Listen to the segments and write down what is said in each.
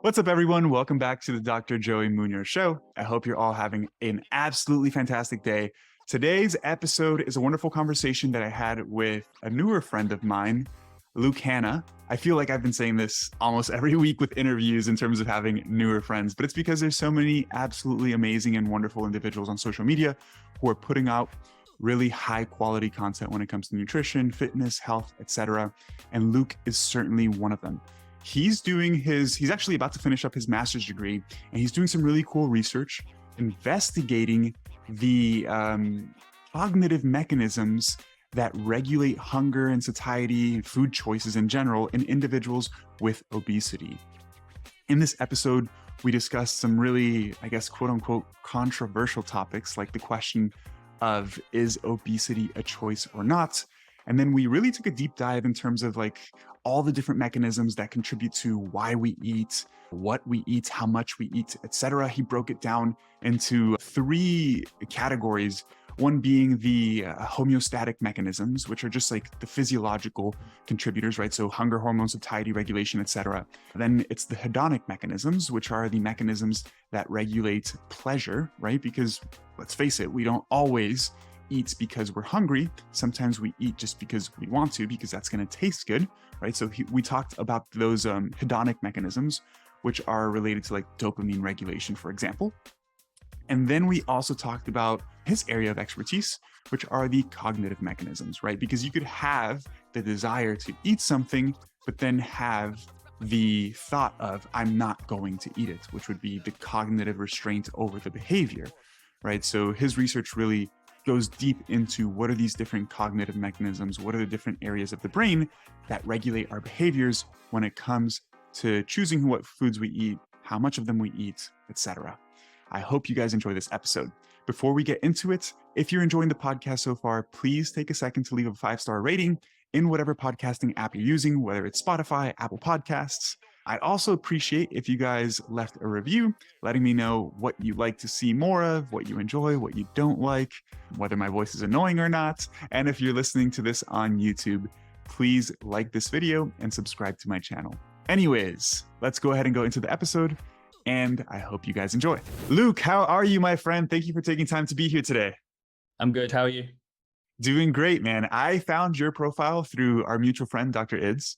What's up, everyone? Welcome back to the Dr. Joey Munoz Show. I hope you're all having an absolutely fantastic day. Today's episode is a wonderful conversation that I had with a newer friend of mine, Hanna. I feel like I've been saying this almost every week with interviews in terms of having newer friends, but it's because there's so many absolutely amazing and wonderful individuals on social media who are putting out really high quality content when it comes to nutrition, fitness, health, etc. And Luke is certainly one of them. He's actually about to finish up his master's degree, and he's doing some really cool research investigating the cognitive mechanisms that regulate hunger and satiety, food choices in general, in individuals with obesity. In this episode, we discussed some really, I guess, quote unquote, controversial topics, like the question of, is obesity a choice or not? And then we really took a deep dive in terms of like all the different mechanisms that contribute to why we eat, what we eat, how much we eat, etc. He broke it down into three categories. One being the homeostatic mechanisms, which are just like the physiological contributors, right? So hunger hormones, satiety, regulation, etc. Then it's the hedonic mechanisms, which are the mechanisms that regulate pleasure, right? Because let's face it, we don't always eat because we're hungry. Sometimes we eat just because we want to, because that's going to taste good, right? So we talked about those hedonic mechanisms, which are related to like dopamine regulation, for example. And then we also talked about his area of expertise, which are the cognitive mechanisms, right? Because you could have the desire to eat something, but then have the thought of, I'm not going to eat it, which would be the cognitive restraint over the behavior, right? So his research really goes deep into what are these different cognitive mechanisms, what are the different areas of the brain that regulate our behaviors when it comes to choosing what foods we eat, how much of them we eat, etc. I hope you guys enjoy this episode. Before we get into it, if you're enjoying the podcast so far, please take a second to leave a 5-star rating in whatever podcasting app you're using, whether it's Spotify, Apple Podcasts. I'd also appreciate if you guys left a review, letting me know what you like to see more of, what you enjoy, what you don't like, whether my voice is annoying or not. And if you're listening to this on YouTube, please like this video and subscribe to my channel. Anyways, let's go ahead and go into the episode, and I hope you guys enjoy. Luke, how are you, my friend? Thank you for taking time to be here today. I'm good. How are you? Doing great, man. I found your profile through our mutual friend, Dr. Ids.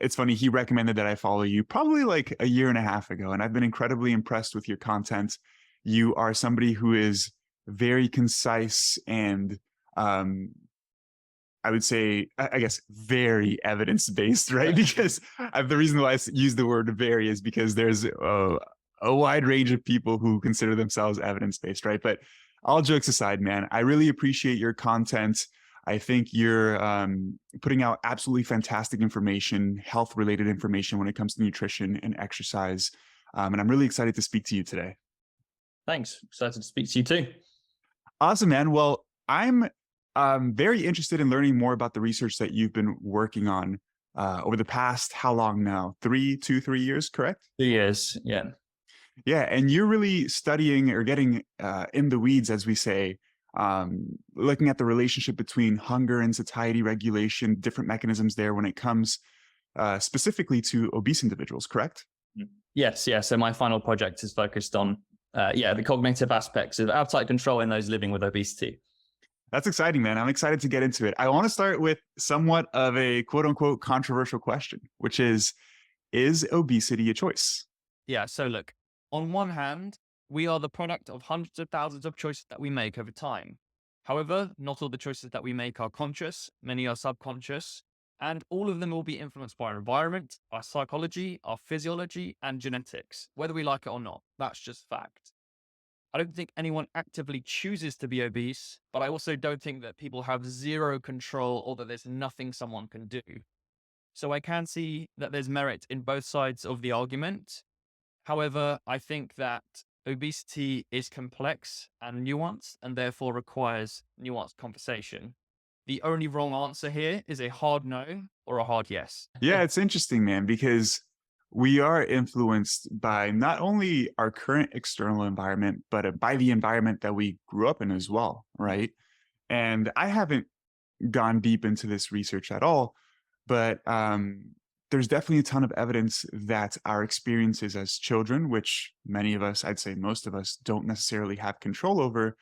It's funny, he recommended that I follow you probably like a year and a half ago, and I've been incredibly impressed with your content. You are somebody who is very concise and I would say, I guess, very evidence-based, right? Because the reason why I use the word very is because there's a wide range of people who consider themselves evidence-based, right? But all jokes aside, man, I really appreciate your content. I think you're putting out absolutely fantastic information, health-related information when it comes to nutrition and exercise. And I'm really excited to speak to you today. Thanks. Excited to speak to you too. Awesome, man. Well, I'm very interested in learning more about the research that you've been working on over the past, how long now? 3 years, correct? 2 years, yeah. Yeah, and you're really studying or getting in the weeds, as we say, looking at the relationship between hunger and satiety regulation, different mechanisms there when it comes specifically to obese individuals, correct? Yes. So my final project is focused on, the cognitive aspects of appetite control in those living with obesity. That's exciting, man. I'm excited to get into it. I want to start with somewhat of a quote unquote controversial question, which is obesity a choice? Yeah. So look, on one hand, we are the product of hundreds of thousands of choices that we make over time. However, not all the choices that we make are conscious. Many are subconscious, and all of them will be influenced by our environment, our psychology, our physiology, and genetics, whether we like it or not. That's just fact. I don't think anyone actively chooses to be obese, but I also don't think that people have zero control or that there's nothing someone can do. So I can see that there's merit in both sides of the argument. However, I think that obesity is complex and nuanced and therefore requires nuanced conversation. The only wrong answer here is a hard no or a hard yes. Yeah, it's interesting, man, because we are influenced by not only our current external environment, but by the environment that we grew up in as well, right? And I haven't gone deep into this research at all, but there's definitely a ton of evidence that our experiences as children, which many of us, I'd say most of us, don't necessarily have control over,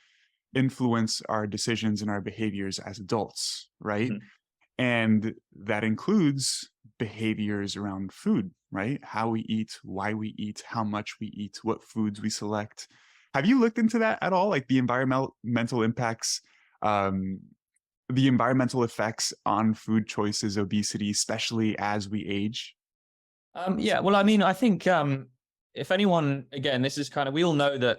influence our decisions and our behaviors as adults, right? Mhm. And that includes behaviors around food, right? How we eat, why we eat, how much we eat, what foods we select. Have you looked into that at all? Like the environmental impacts, um, the environmental effects on food choices, obesity, especially as we age? Yeah, well, I mean, I think if anyone, again, this is kind of, we all know that,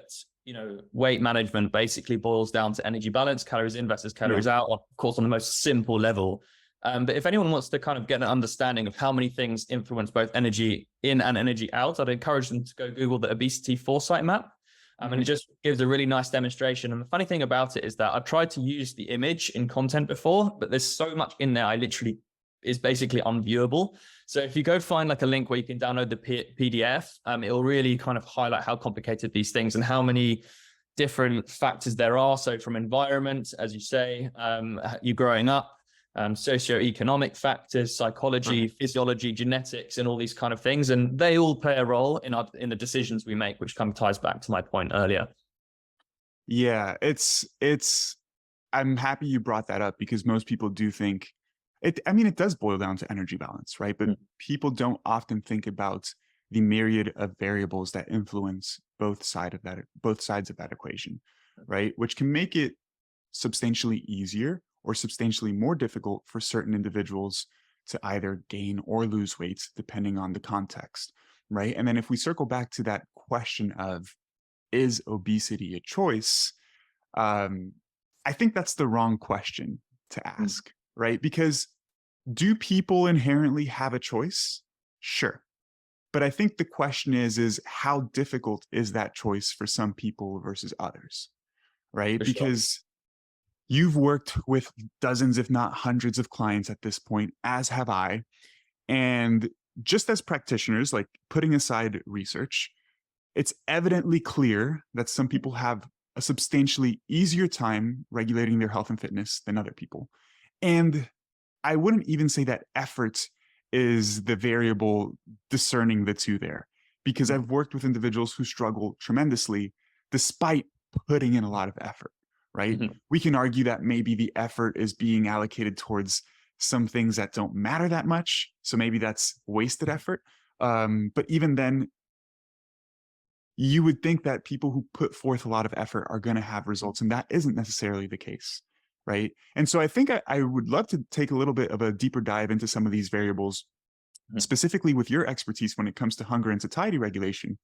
weight management basically boils down to energy balance, calories in versus Yeah. calories out, of course, on the most simple level. But if anyone wants to kind of get an understanding of how many things influence both energy in and energy out, I'd encourage them to go Google the obesity foresight map. And it just gives a really nice demonstration. And the funny thing about it is that I've tried to use the image in content before, but there's so much in there, I literally is basically unviewable. So if you go find like a link where you can download the PDF, it'll really kind of highlight how complicated these things and how many different factors there are. So from environment, as you say, you growing up, socioeconomic factors, psychology, physiology, genetics, and all these kind of things. And they all play a role in the decisions we make, which kind of ties back to my point earlier. Yeah, I'm happy you brought that up because most people do think I mean, it does boil down to energy balance, right? But people don't often think about the myriad of variables that influence both sides of that equation, right? Which can make it substantially easier or substantially more difficult for certain individuals to either gain or lose weight, depending on the context, right? And then if we circle back to that question of, is obesity a choice? Um, I think that's the wrong question to ask, right? Because do people inherently have a choice? Sure. But I think the question is how difficult is that choice for some people versus others, right? For sure. Because you've worked with dozens, if not hundreds of clients at this point, as have I. And just as practitioners, like putting aside research, it's evidently clear that some people have a substantially easier time regulating their health and fitness than other people. And I wouldn't even say that effort is the variable discerning the two there, because I've worked with individuals who struggle tremendously despite putting in a lot of effort, right? Mhm. We can argue that maybe the effort is being allocated towards some things that don't matter that much. So maybe that's wasted effort. But even then, you would think that people who put forth a lot of effort are going to have results, and that isn't necessarily the case, right? And so I think I would love to take a little bit of a deeper dive into some of these variables, specifically with your expertise when it comes to hunger and satiety regulation.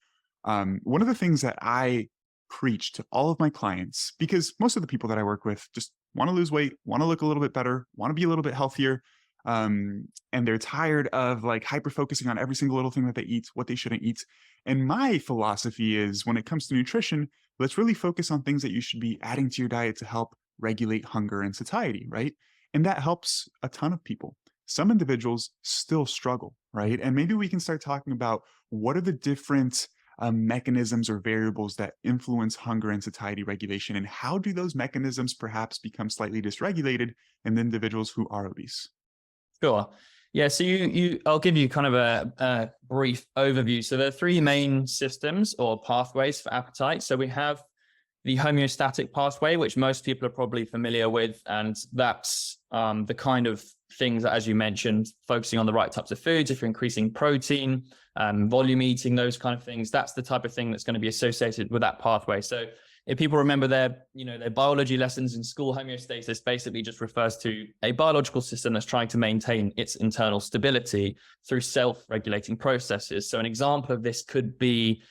One of the things that I preach to all of my clients, because most of the people that I work with just want to lose weight, want to look a little bit better, want to be a little bit healthier, and they're tired of like hyper focusing on every single little thing that they eat, what they shouldn't eat. And my philosophy is when it comes to nutrition, let's really focus on things that you should be adding to your diet to help regulate hunger and satiety, right? And that helps a ton of people. Some individuals still struggle, right? And maybe we can start talking about what are the different mechanisms or variables that influence hunger and satiety regulation, and how do those mechanisms perhaps become slightly dysregulated in individuals who are obese? Sure. Yeah. So I'll give you kind of a brief overview. So there are three main systems or pathways for appetite. So we have the homeostatic pathway, which most people are probably familiar with. And that's the kind of things that, as you mentioned, focusing on the right types of foods, if you're increasing protein, volume eating, those kind of things, that's the type of thing that's going to be associated with that pathway. So if people remember their biology lessons in school, homeostasis basically just refers to a biological system that's trying to maintain its internal stability through self-regulating processes. So an example of this could be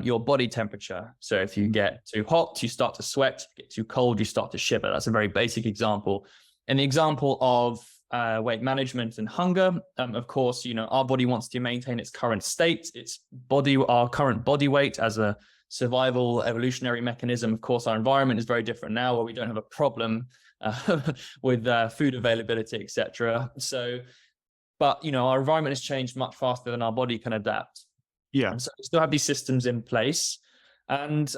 your body temperature. So if you get too hot, you start to sweat. If you get too cold, you start to shiver. That's a very basic example. And the example of weight management and hunger, of course, our body wants to maintain its current state, our current body weight as a survival evolutionary mechanism. Of course, our environment is very different now, where we don't have a problem with food availability, etc. So, but our environment has changed much faster than our body can adapt. Yeah. And so we still have these systems in place, and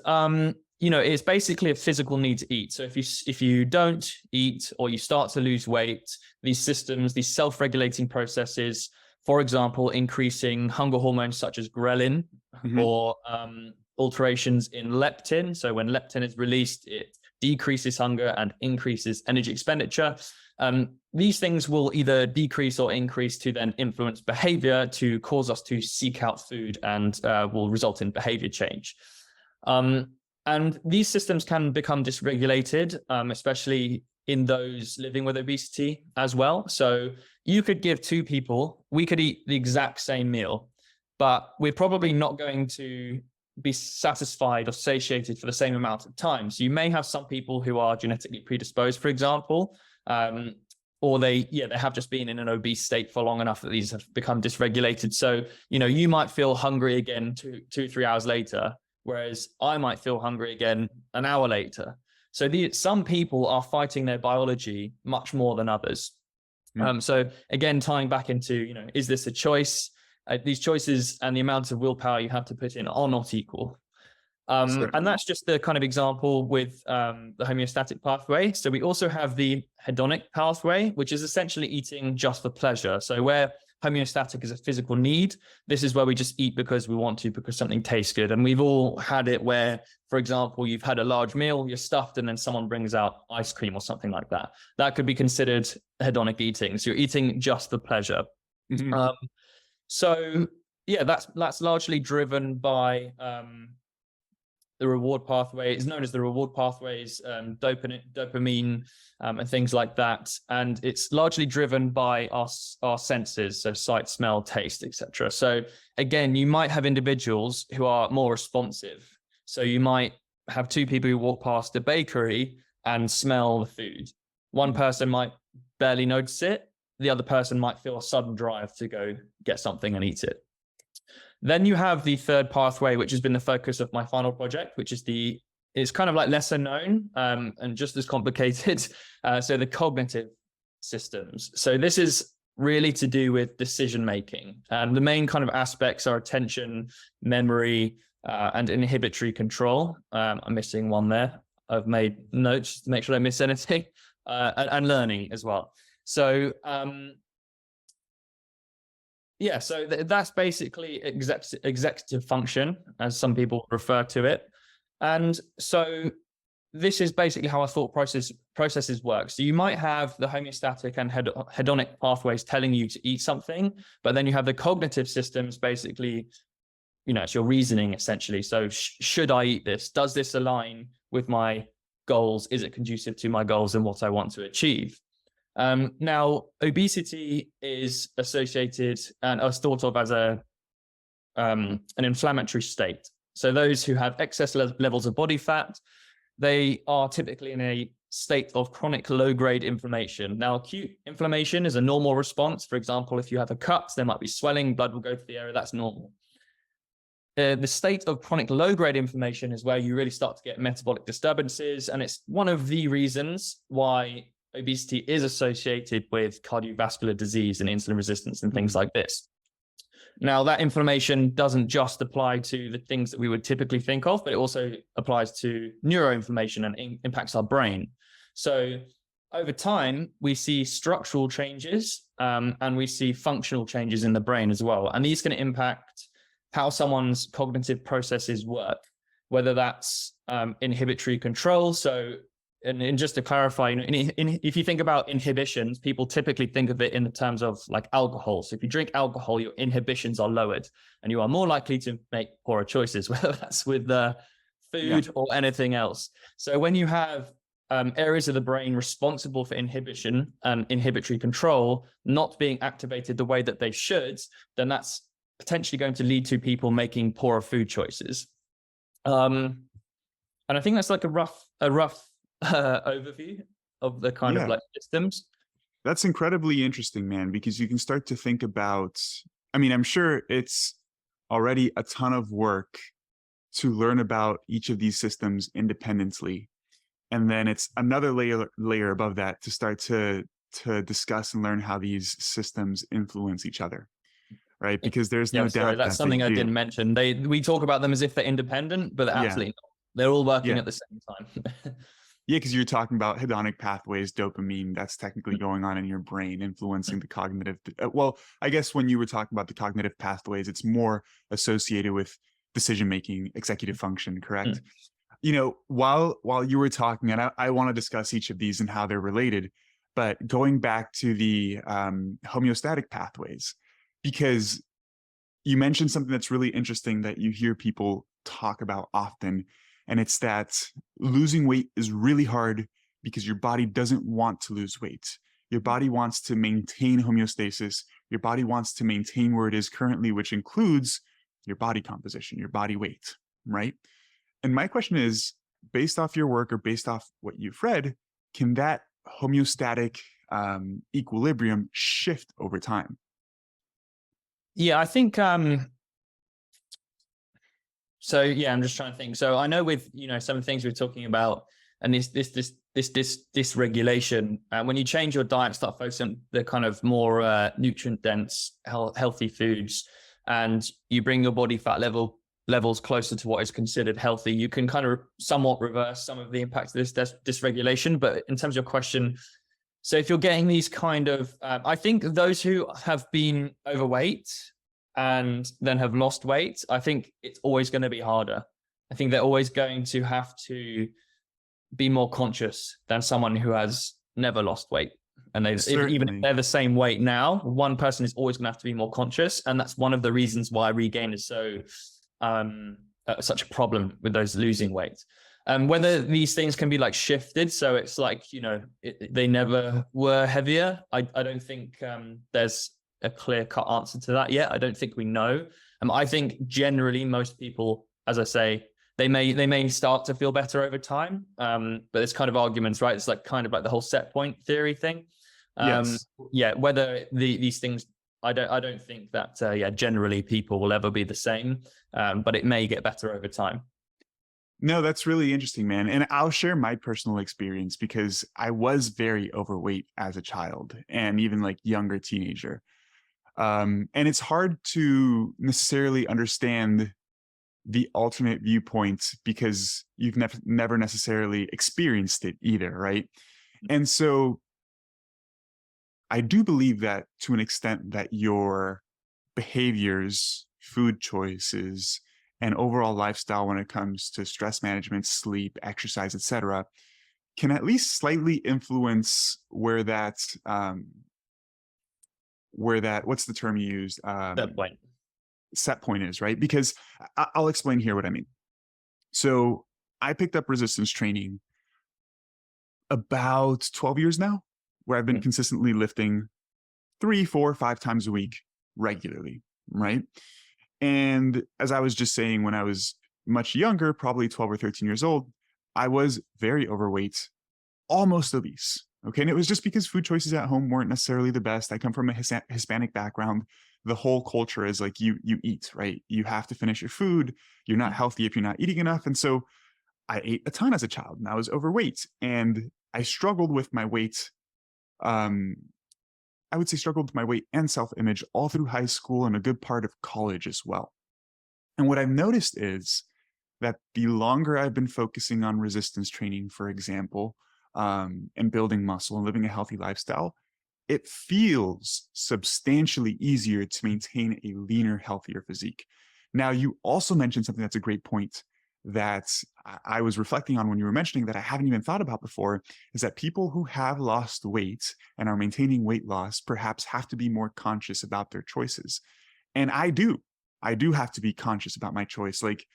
it's basically a physical need to eat. So if you don't eat or you start to lose weight, these systems, these self-regulating processes For example, increasing hunger hormones such as ghrelin or alterations in leptin. So when leptin is released, it decreases hunger and increases energy expenditure. These things will either decrease or increase to then influence behavior to cause us to seek out food and will result in behavior change. And these systems can become dysregulated, especially in those living with obesity as well. So you could give two people, we could eat the exact same meal, but we're probably not going to be satisfied or satiated for the same amount of time. So you may have some people who are genetically predisposed, for example, or they have just been in an obese state for long enough that these have become dysregulated. So, you might feel hungry again 2-3 hours later, whereas I might feel hungry again an hour later. So some people are fighting their biology much more than others. So again, tying back into, is this a choice? These choices and the amount of willpower you have to put in are not equal. And that's just the kind of example with the homeostatic pathway. So we also have the hedonic pathway, which is essentially eating just for pleasure. So where homeostatic is a physical need, this is where we just eat because we want to, because something tastes good. And we've all had it where, for example, you've had a large meal, you're stuffed, and then someone brings out ice cream or something like that. That could be considered hedonic eating. So you're eating just for pleasure. So yeah, that's largely driven by the reward pathway. It's known as the reward pathways, dopamine, and things like that. And it's largely driven by our senses, so sight, smell, taste, etc. So again, you might have individuals who are more responsive. So you might have two people who walk past a bakery and smell the food. One person might barely notice it. The other person might feel a sudden drive to go get something and eat it. Then you have the third pathway, which has been the focus of my final project, which is it's kind of like lesser known and just as complicated. So the cognitive systems. So this is really to do with decision making. And the main kind of aspects are attention, memory, and inhibitory control. I'm missing one there. I've made notes to make sure I don't miss anything, and learning as well. So so that's basically executive function, as some people refer to it. And so this is basically how our thought processes work. So you might have the homeostatic and hedonic pathways telling you to eat something, but then you have the cognitive systems, basically, it's your reasoning essentially. So should I eat this? Does this align with my goals? Is it conducive to my goals and what I want to achieve? Now, obesity is associated and is thought of as an inflammatory state. So those who have excess levels of body fat, they are typically in a state of chronic low-grade inflammation. Now, acute inflammation is a normal response. For example, if you have a cut, there might be swelling, blood will go to the area, that's normal. The state of chronic low-grade inflammation is where you really start to get metabolic disturbances, and it's one of the reasons why obesity is associated with cardiovascular disease and insulin resistance and things like this. Now, that inflammation doesn't just apply to the things that we would typically think of, but it also applies to neuroinflammation and impacts our brain. So over time, we see structural changes and we see functional changes in the brain as well. And these can impact how someone's cognitive processes work, whether that's inhibitory control. So and just to clarify, if you think about inhibitions, people typically think of it in the terms of like alcohol. So if you drink alcohol, your inhibitions are lowered and you are more likely to make poorer choices, whether that's with food or anything else. So when you have areas of the brain responsible for inhibition and inhibitory control not being activated the way that they should, then that's potentially going to lead to people making poorer food choices. And I think that's like a rough overview of the kind of like systems. That's incredibly interesting, man, because you can start to think about, I'm sure it's already a ton of work to learn about each of these systems independently. And then it's another layer above that to start to discuss and learn how these systems influence each other. Right? Because there's no doubt that's something I didn't mention. We talk about them as if they're independent, but they're absolutely not. They're all working at the same time. Yeah, because you're talking about hedonic pathways, dopamine, that's technically going on in your brain, influencing the cognitive. Well, I guess when you were talking about the cognitive pathways, it's more associated with decision making, executive function, correct? Mm. While you were talking, and I want to discuss each of these and how they're related, but going back to the homeostatic pathways, because you mentioned something that's really interesting that you hear people talk about often, and it's that losing weight is really hard because your body doesn't want to lose weight. Your body wants to maintain homeostasis. Your body wants to maintain where it is currently, which includes your body composition, your body weight, right? And my question is, based off your work or based off what you've read, can that homeostatic equilibrium shift over time? Yeah, I think so. Yeah, I'm just trying to think. So I know with some of the things we're talking about, and this dysregulation. When you change your diet, start focusing on the kind of more nutrient dense, healthy foods, and you bring your body fat levels closer to what is considered healthy, you can kind of somewhat reverse some of the impacts of this dysregulation. But in terms of your question, so if you're getting these kind of, I think those who have been overweight and then have lost weight, I think it's always going to be harder. I think they're always going to have to be more conscious than someone who has never lost weight. And even if they're the same weight now, one person is always going to have to be more conscious. And that's one of the reasons why regain is so such a problem with those losing weight. Whether these things can be like shifted, so it's like, they never were heavier. I don't think there's a clear-cut answer to that yet. I don't think we know. I think generally most people, as I say, they may start to feel better over time. But it's kind of arguments, right? It's like kind of like the whole set point theory thing. Yes. Yeah, whether these things, I don't think that generally people will ever be the same. But it may get better over time. No, that's really interesting, man. And I'll share my personal experience because I was very overweight as a child and even like younger teenager. And it's hard to necessarily understand the alternate viewpoints because you've never necessarily experienced it either, right? And so I do believe that to an extent that your behaviors, food choices, and overall lifestyle when it comes to stress management, sleep, exercise, etc., can at least slightly influence where that what's the term you used? That point. Set point is, right? Because I'll explain here what I mean. So I picked up resistance training about 12 years now, where I've been consistently lifting 3, 4, 5 times a week regularly, right? And as I was just saying, when I was much younger, probably 12 or 13 years old, I was very overweight, almost obese. Okay. And it was just because food choices at home weren't necessarily the best. I come from a Hispanic background. The whole culture is like you eat, right? You have to finish your food. You're not healthy if you're not eating enough. And so I ate a ton as a child and I was overweight and I struggled with my weight. I would say struggled with my weight and self-image all through high school and a good part of college as well. And what I've noticed is that the longer I've been focusing on resistance training, for example, and building muscle and living a healthy lifestyle, it feels substantially easier to maintain a leaner, healthier physique. Now, you also mentioned something that's a great point that I was reflecting on when you were mentioning that I haven't even thought about before, is that people who have lost weight and are maintaining weight loss perhaps have to be more conscious about their choices. And I do have to be conscious about my choice. Like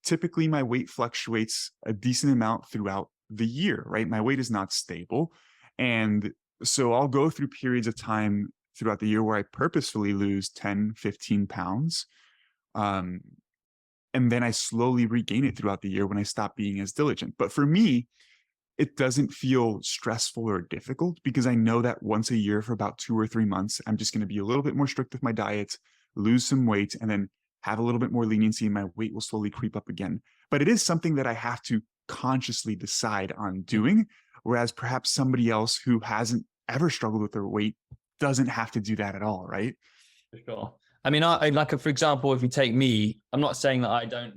typically my weight fluctuates a decent amount throughout the year, right? My weight is not stable. And so I'll go through periods of time throughout the year where I purposefully lose 10, 15 pounds. And then I slowly regain it throughout the year when I stop being as diligent. But for me, it doesn't feel stressful or difficult because I know that once a year for about 2 or 3 months, I'm just going to be a little bit more strict with my diet, lose some weight, and then have a little bit more leniency and my weight will slowly creep up again. But it is something that I have to consciously decide on doing, whereas perhaps somebody else who hasn't ever struggled with their weight doesn't have to do that at all, right? For sure. I mean, I like, for example, if you take me, I'm not saying that I don't,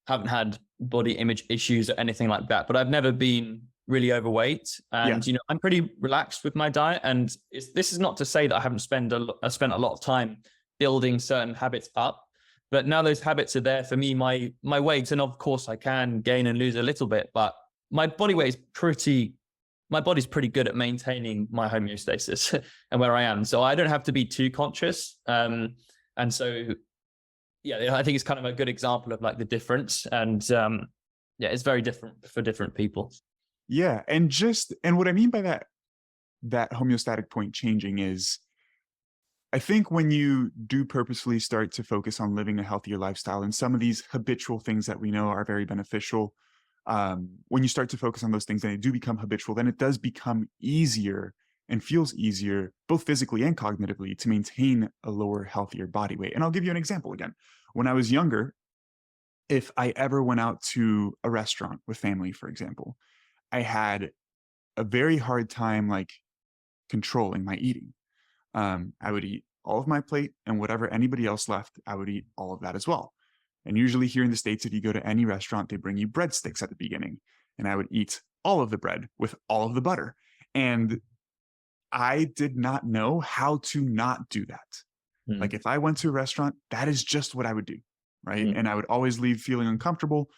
haven't had body image issues or anything like that, but I've never been really overweight. And, I'm pretty relaxed with my diet. And this is not to say that I haven't spent a lot of time building certain habits up, but now those habits are there for me, my weight. And of course I can gain and lose a little bit, but my body weight is my body's pretty good at maintaining my homeostasis and where I am. So I don't have to be too conscious. And so, yeah, I think it's kind of a good example of like the difference. And it's very different for different people. Yeah. And what I mean by that homeostatic point changing is, I think when you do purposefully start to focus on living a healthier lifestyle and some of these habitual things that we know are very beneficial, when you start to focus on those things and they do become habitual, then it does become easier and feels easier, both physically and cognitively, to maintain a lower, healthier body weight. And I'll give you an example again. When I was younger, if I ever went out to a restaurant with family, for example, I had a very hard time like controlling my eating. I would eat all of my plate, and whatever anybody else left, I would eat all of that as well. And usually here in the States, if you go to any restaurant, they bring you breadsticks at the beginning, and I would eat all of the bread with all of the butter. And I did not know how to not do that. Like if I went to a restaurant, that is just what I would do, right? And I would always leave feeling uncomfortable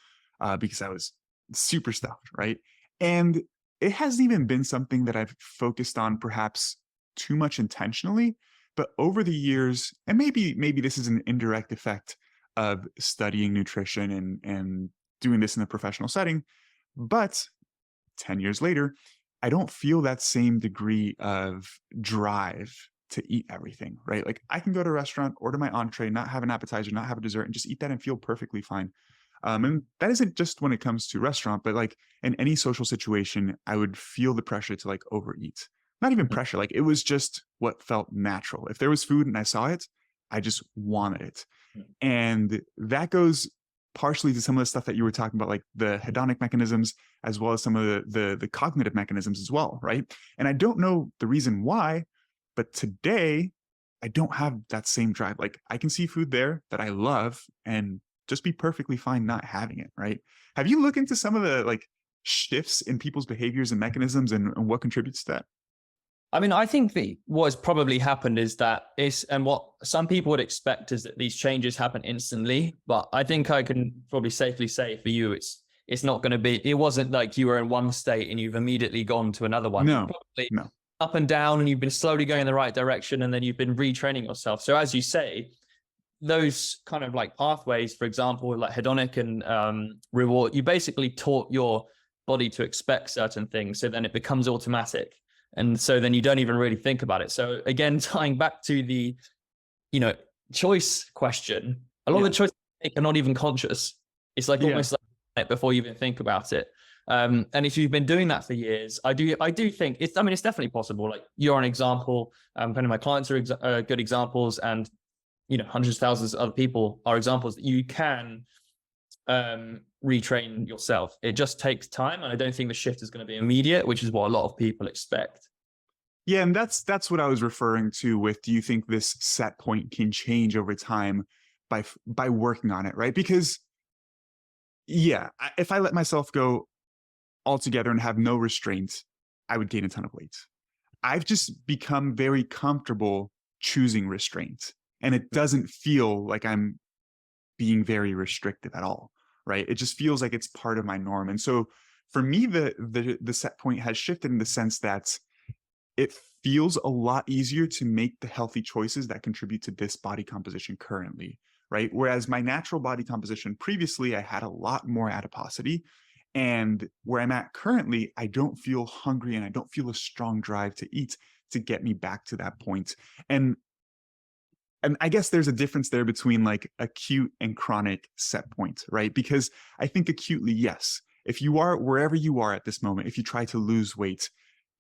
because I was super stuffed, right? And it hasn't even been something that I've focused on perhaps too much intentionally, but over the years, and maybe this is an indirect effect of studying nutrition and doing this in a professional setting, but 10 years later, I don't feel that same degree of drive to eat everything, right? Like I can go to a restaurant, order my entree, not have an appetizer, not have a dessert, and just eat that and feel perfectly fine. And that isn't just when it comes to restaurant, but like in any social situation, I would feel the pressure to like overeat. Not even pressure, like it was just what felt natural. If there was food and I saw it, I just wanted it. And that goes partially to some of the stuff that you were talking about, like the hedonic mechanisms, as well as some of the cognitive mechanisms as well, right? And I don't know the reason why, but today I don't have that same drive. Like I can see food there that I love and just be perfectly fine not having it, right? Have you looked into some of the like shifts in people's behaviors and mechanisms and what contributes to that? I mean, I think what has probably happened is and what some people would expect is that these changes happen instantly. But I think I can probably safely say for you, it's not going to be, it wasn't like you were in one state and you've immediately gone to another one. No, probably no. Up and down, and you've been slowly going in the right direction, and then you've been retraining yourself. So as you say, those kind of like pathways, for example, like hedonic and reward, you basically taught your body to expect certain things. So then it becomes automatic. And so then you don't even really think about it. So again, tying back to the, choice question, a lot of the choices you make are not even conscious. It's like almost like before you even think about it. And if you've been doing that for years, I do think it's definitely possible. Like you're an example. Kind of my clients are good examples, and hundreds of thousands of other people are examples that you can retrain yourself. It just takes time, and I don't think the shift is going to be immediate, which is what a lot of people expect. Yeah, and that's what I was referring to with, do you think this set point can change over time by working on it, right? Because if I let myself go altogether and have no restraints, I would gain a ton of weight. I've just become very comfortable choosing restraint, and it doesn't feel like I'm being very restrictive at all, right? It just feels like it's part of my norm. And so for me, the set point has shifted in the sense that it feels a lot easier to make the healthy choices that contribute to this body composition currently, right? Whereas my natural body composition previously, I had a lot more adiposity. And where I'm at currently, I don't feel hungry and I don't feel a strong drive to eat to get me back to that point. And I guess there's a difference there between like acute and chronic set point, right? Because I think acutely, yes, if you are wherever you are at this moment, if you try to lose weight,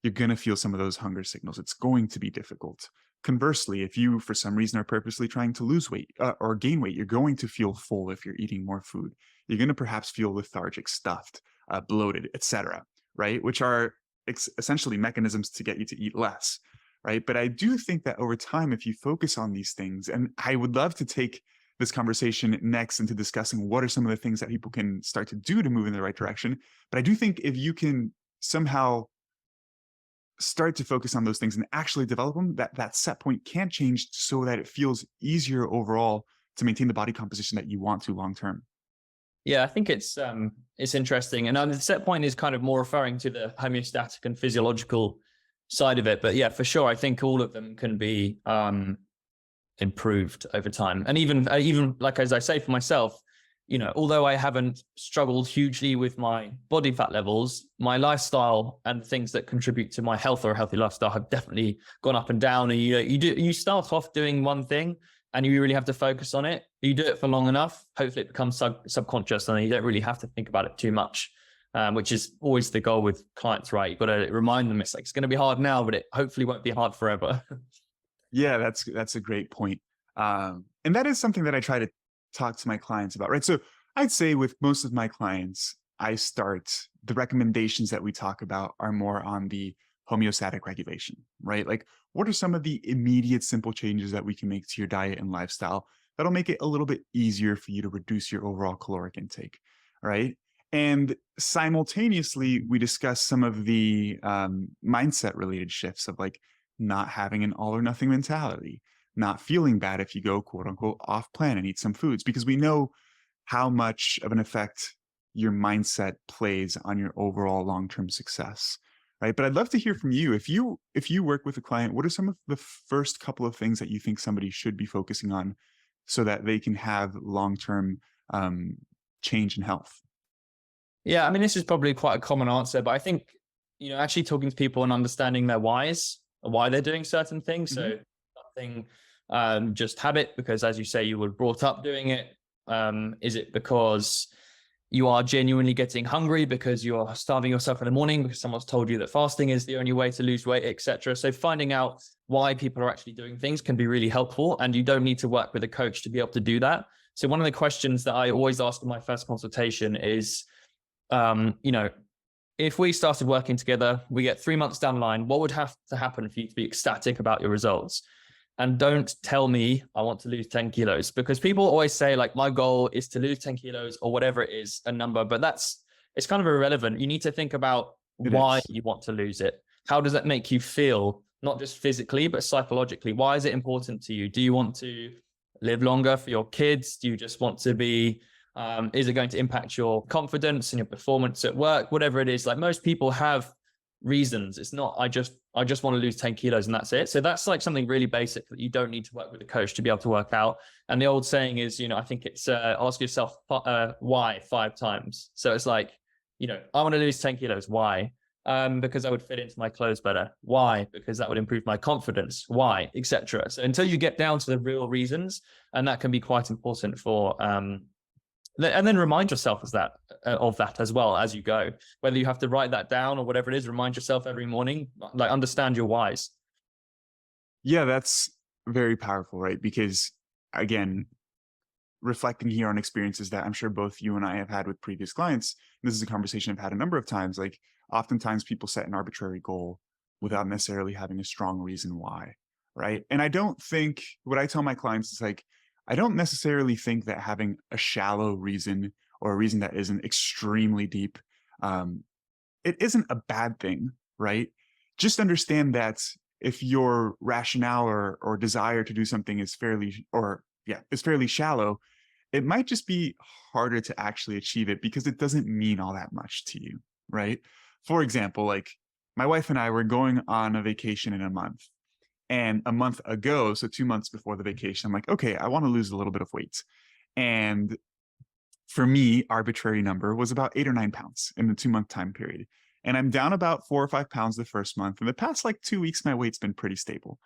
you're going to feel some of those hunger signals. It's going to be difficult. Conversely, if you, for some reason, are purposely trying to lose weight or gain weight, you're going to feel full if you're eating more food. You're going to perhaps feel lethargic, stuffed, bloated, etc., right? Which are essentially mechanisms to get you to eat less, right? But I do think that over time, if you focus on these things, and I would love to take this conversation next into discussing what are some of the things that people can start to do to move in the right direction. But I do think if you can somehow start to focus on those things and actually develop them, that set point can change so that it feels easier overall to maintain the body composition that you want to long term. Yeah, I think it's interesting. And the set point is kind of more referring to the homeostatic and physiological side of it. But yeah, for sure, I think all of them can be improved over time. And even like, as I say for myself, although I haven't struggled hugely with my body fat levels, my lifestyle and the things that contribute to my health or a healthy lifestyle have definitely gone up and down. And you start off doing one thing and you really have to focus on it. You do it for long enough, hopefully it becomes subconscious and you don't really have to think about it too much, which is always the goal with clients, right? You've got to remind them it's going to be hard now, but it hopefully won't be hard forever. Yeah, that's a great point. And that is something that I try to talk to my clients about, right? So I'd say with most of my clients, the recommendations that we talk about are more on the homeostatic regulation, right? Like, what are some of the immediate simple changes that we can make to your diet and lifestyle that'll make it a little bit easier for you to reduce your overall caloric intake, right? And simultaneously, we discuss some of the mindset related shifts of like not having an all or nothing mentality, not feeling bad if you go quote unquote off plan and eat some foods, because we know how much of an effect your mindset plays on your overall long-term success, right? But I'd love to hear from you. If you work with a client, what are some of the first couple of things that you think somebody should be focusing on so that they can have long-term change in health? Yeah, I mean, this is probably quite a common answer, but I think, actually talking to people and understanding their whys, why they're doing certain things. So something just habit, because as you say, you were brought up doing it. Is it because you are genuinely getting hungry because you are starving yourself in the morning because someone's told you that fasting is the only way to lose weight, etc. So finding out why people are actually doing things can be really helpful, and you don't need to work with a coach to be able to do that. So one of the questions that I always ask in my first consultation is, if we started working together, we get 3 months down the line, what would have to happen for you to be ecstatic about your results? And don't tell me I want to lose 10 kilos, because people always say like, my goal is to lose 10 kilos or whatever it is, a number, but it's kind of irrelevant. You need to think about why you want to lose it. How does that make you feel? Not just physically, but psychologically. Why is it important to you? Do you want to live longer for your kids? Do you just want to be, is it going to impact your confidence and your performance at work? Whatever it is, like most people have reasons. It's not, I just want to lose 10 kilos and that's it. So that's like something really basic that you don't need to work with a coach to be able to work out. And the old saying is, I think it's ask yourself why 5 times. So it's like, I want to lose 10 kilos. Why? Because I would fit into my clothes better. Why? Because that would improve my confidence. Why? Etc. So until you get down to the real reasons, and that can be quite important for, and then remind yourself of that as well as you go, whether you have to write that down or whatever it is, remind yourself every morning, like understand your whys. Yeah, that's very powerful, right? Because again, reflecting here on experiences that I'm sure both you and I have had with previous clients, this is a conversation I've had a number of times. Like oftentimes people set an arbitrary goal without necessarily having a strong reason why, right? And I don't think, what I tell my clients is like, I don't necessarily think that having a shallow reason or a reason that isn't extremely deep, it isn't a bad thing, right? Just understand that if your rationale or desire to do something is fairly shallow, it might just be harder to actually achieve it because it doesn't mean all that much to you, right? For example, like my wife and I were going on a vacation in a month. And a month ago, so 2 months before the vacation, I'm like, okay, I want to lose a little bit of weight. And for me, arbitrary number was about 8 or 9 pounds in the 2-month time period. And I'm down about 4 or 5 pounds the first month. In the past like 2 weeks, my weight's been pretty stable.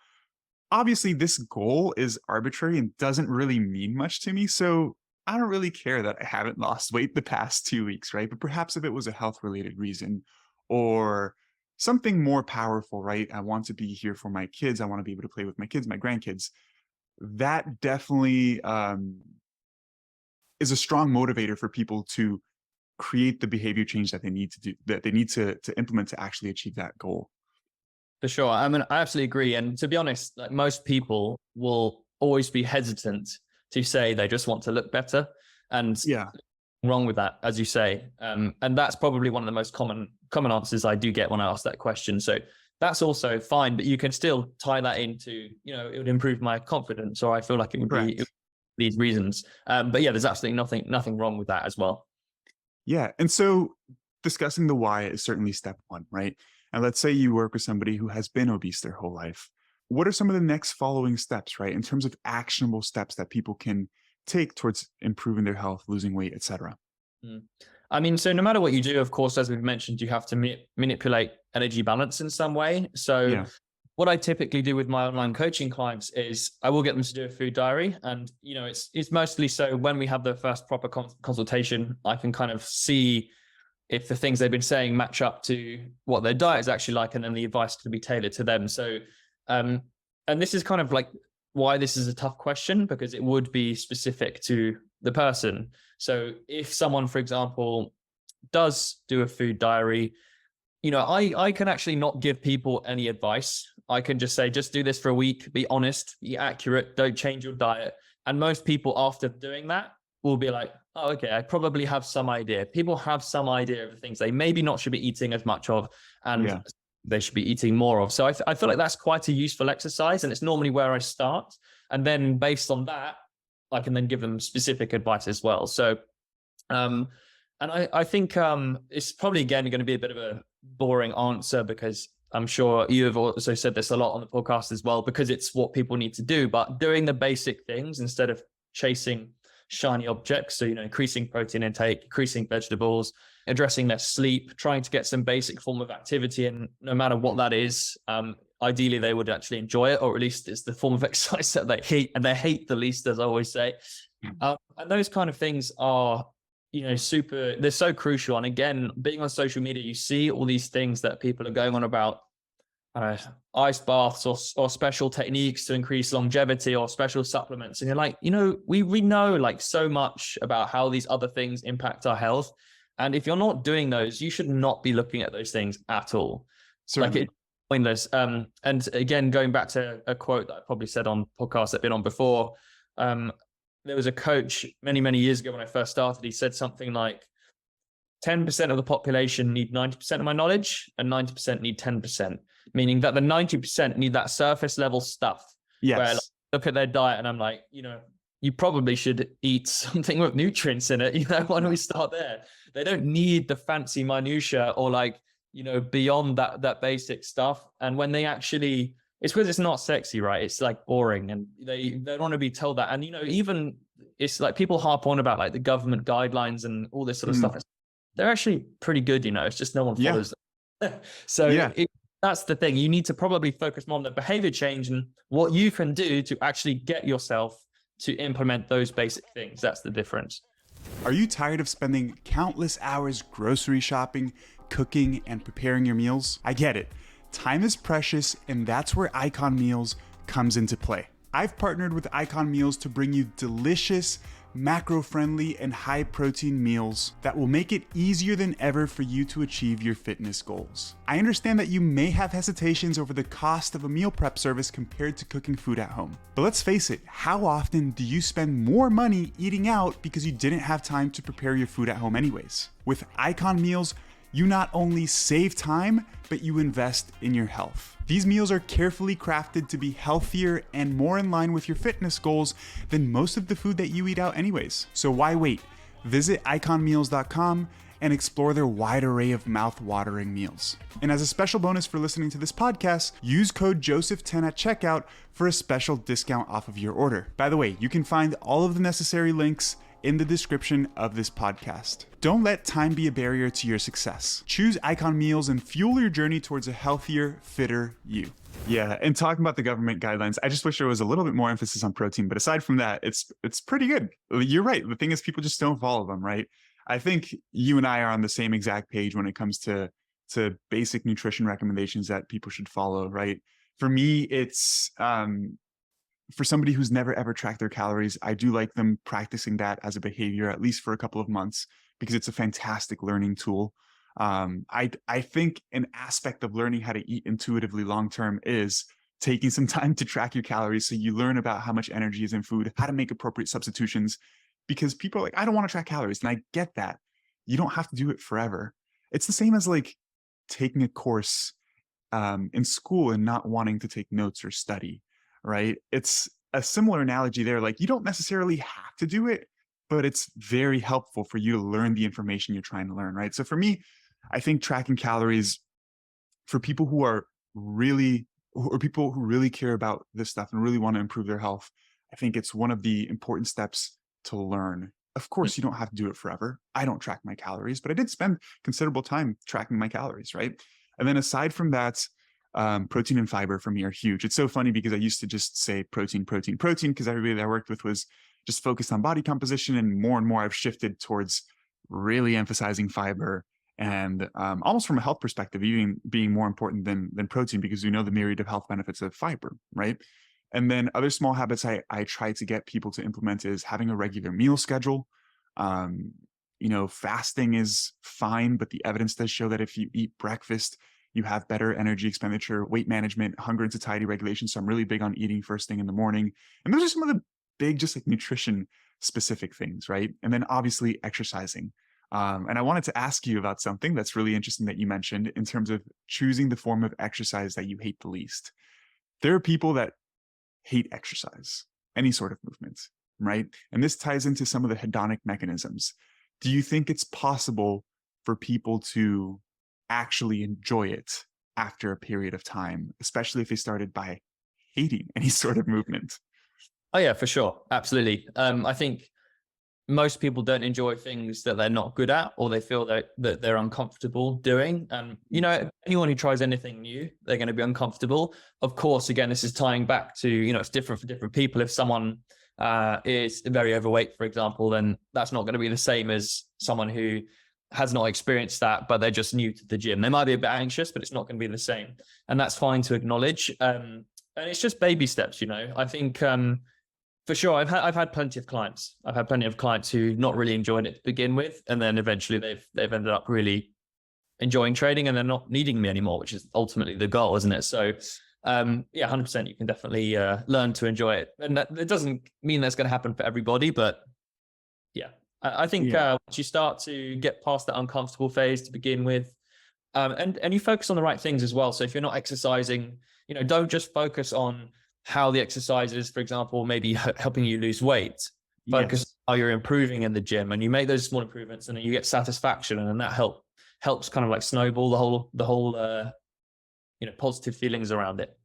Obviously, this goal is arbitrary and doesn't really mean much to me. So I don't really care that I haven't lost weight the past 2 weeks, right? But perhaps if it was a health related reason or something more powerful, right? I want to be here for my kids. I want to be able to play with my kids, my grandkids. That definitely is a strong motivator for people to create the behavior change that they need to do, that they need to implement to actually achieve that goal. For sure. I mean, I absolutely agree. And to be honest, like most people will always be hesitant to say they just want to look better. And Yeah. wrong with that, as you say. And that's probably one of the most common answers I do get when I ask that question. So that's also fine, but you can still tie that into, it would improve my confidence, or I feel like it would be these reasons. But yeah, there's absolutely nothing wrong with that as well. Yeah. And so discussing the why is certainly step one, right? And let's say you work with somebody who has been obese their whole life. What are some of the next following steps, right? In terms of actionable steps that people can take towards improving their health, losing weight, etc. I mean, so no matter what you do, of course, as we've mentioned, you have to manipulate energy balance in some way. So what I typically do with my online coaching clients is I will get them to do a food diary. And, it's mostly so when we have the first proper consultation, I can kind of see if the things they've been saying match up to what their diet is actually like, and then the advice can be tailored to them. So, and this is kind of like why this is a tough question, because it would be specific to the person. So if someone, for example, does do a food diary, I can actually not give people any advice. I can just say, just do this for a week, be honest, be accurate, don't change your diet. And most people after doing that will be like, oh, okay, I probably have some idea. People have some idea of the things they maybe not should be eating as much of, and they should be eating more of. So I feel like that's quite a useful exercise, and it's normally where I start. And then based on that, I can then give them specific advice as well. So, and I think it's probably, again, going to be a bit of a boring answer, because I'm sure you have also said this a lot on the podcast as well, because it's what people need to do. But doing the basic things instead of chasing shiny objects, so increasing protein intake, increasing vegetables, addressing their sleep, trying to get some basic form of activity, and no matter what that is, ideally they would actually enjoy it, or at least it's the form of exercise that they hate, and they hate the least, as I always say. And those kind of things are they're so crucial. And again, being on social media, you see all these things that people are going on about, ice baths or special techniques to increase longevity, or special supplements. And you're like, we know like so much about how these other things impact our health. And if you're not doing those, you should not be looking at those things at all. Certainly. Like, it's pointless. And again, going back to a quote that I probably said on podcasts that I've been on before, there was a coach many, many years ago when I first started. He said something like, 10% of the population need 90% of my knowledge, and 90% need 10%, meaning that the 90% need that surface level stuff. Yes. Where I look at their diet and I'm like, you probably should eat something with nutrients in it. Why don't we start there? They don't need the fancy minutia, or like, beyond that basic stuff. And when they actually, it's because it's not sexy, right? It's like boring, and they don't want to be told that. And, even it's like people harp on about like the government guidelines and all this sort of stuff. They're actually pretty good, it's just no one follows them. So that's the thing. You need to probably focus more on the behavior change and what you can do to actually get yourself to implement those basic things. That's the difference. Are you tired of spending countless hours grocery shopping, cooking, and preparing your meals? I get it. Time is precious, and that's where Icon Meals comes into play. I've partnered with Icon Meals to bring you delicious, macro-friendly, and high-protein meals that will make it easier than ever for you to achieve your fitness goals. I understand that you may have hesitations over the cost of a meal prep service compared to cooking food at home. But let's face it, how often do you spend more money eating out because you didn't have time to prepare your food at home anyways? With Icon Meals, you not only save time, but you invest in your health. These meals are carefully crafted to be healthier and more in line with your fitness goals than most of the food that you eat out anyways. So why wait? Visit iconmeals.com and explore their wide array of mouth-watering meals. And as a special bonus for listening to this podcast, use code Joseph10 at checkout for a special discount off of your order. By the way, you can find all of the necessary links in the description of this podcast. Don't let time be a barrier to your success. Choose Icon Meals and fuel your journey towards a healthier, fitter you. Yeah, and talking about the government guidelines, I just wish there was a little bit more emphasis on protein, but aside from that, it's pretty good. You're right. The thing is, people just don't follow them, right? I think you and I are on the same exact page when it comes to basic nutrition recommendations that people should follow, right? For me, it's for somebody who's never ever tracked their calories, I do like them practicing that as a behavior, at least for a couple of months, because it's a fantastic learning tool. I think an aspect of learning how to eat intuitively long-term is taking some time to track your calories so you learn about how much energy is in food, how to make appropriate substitutions, because people are like, I don't want to track calories. And I get that. You don't have to do it forever. It's the same as like taking a course in school and not wanting to take notes or study, right? It's a similar analogy there. Like, you don't necessarily have to do it, but it's very helpful for you to learn the information you're trying to learn, right? So for me, I think tracking calories for people who are really, or people who really care about this stuff and really want to improve their health, I think it's one of the important steps to learn. Of course, you don't have to do it forever. I don't track my calories, but I did spend considerable time tracking my calories, right? And then aside from that, protein and fiber for me are huge. It's so funny because I used to just say protein, protein, protein, because everybody that I worked with was just focused on body composition. And more I've shifted towards really emphasizing fiber and almost from a health perspective, even being more important than protein, because we know the myriad of health benefits of fiber, right? And then other small habits I try to get people to implement is having a regular meal schedule. Fasting is fine, but the evidence does show that if you eat breakfast, you have better energy expenditure, weight management, hunger and satiety regulation. So I'm really big on eating first thing in the morning. And those are some of the big, just like nutrition specific things, right? And then obviously exercising. And I wanted to ask you about something that's really interesting that you mentioned in terms of choosing the form of exercise that you hate the least. There are people that hate exercise, any sort of movement, right? And this ties into some of the hedonic mechanisms. Do you think it's possible for people to actually enjoy it after a period of time, especially if they started by hating any sort of movement? Oh yeah, for sure. Absolutely. I think most people don't enjoy things that they're not good at, or they feel that they're uncomfortable doing. And, anyone who tries anything new, they're going to be uncomfortable. Of course, again, this is tying back to, it's different for different people. If someone is very overweight, for example, then that's not going to be the same as someone who has not experienced that, but they're just new to the gym. They might be a bit anxious, but it's not going to be the same. And that's fine to acknowledge. And it's just baby steps, I think, for sure, I've had plenty of clients. I've had plenty of clients who not really enjoyed it to begin with, and then eventually they've ended up really enjoying training, and they're not needing me anymore, which is ultimately the goal, isn't it? So, 100%, you can definitely learn to enjoy it, and that doesn't mean that's going to happen for everybody, but yeah, I think once you start to get past that uncomfortable phase to begin with, and you focus on the right things as well. So if you're not exercising, don't just focus on how the exercises, for example, maybe helping you lose weight. Focus on how you're improving in the gym, and you make those small improvements, and then you get satisfaction, and then that helps kind of like snowball the whole positive feelings around it.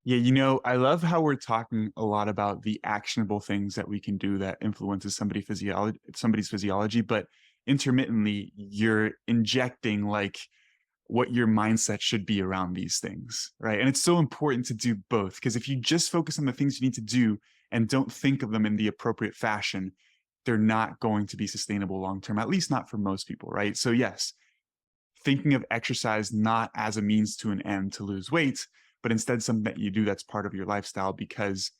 Yeah, I love how we're talking a lot about the actionable things that we can do that influences somebody's physiology, but intermittently you're injecting like what your mindset should be around these things, right? And it's so important to do both, because if you just focus on the things you need to do and don't think of them in the appropriate fashion, they're not going to be sustainable long term, at least not for most people, right? So yes, thinking of exercise not as a means to an end to lose weight, but instead something that you do that's part of your lifestyle because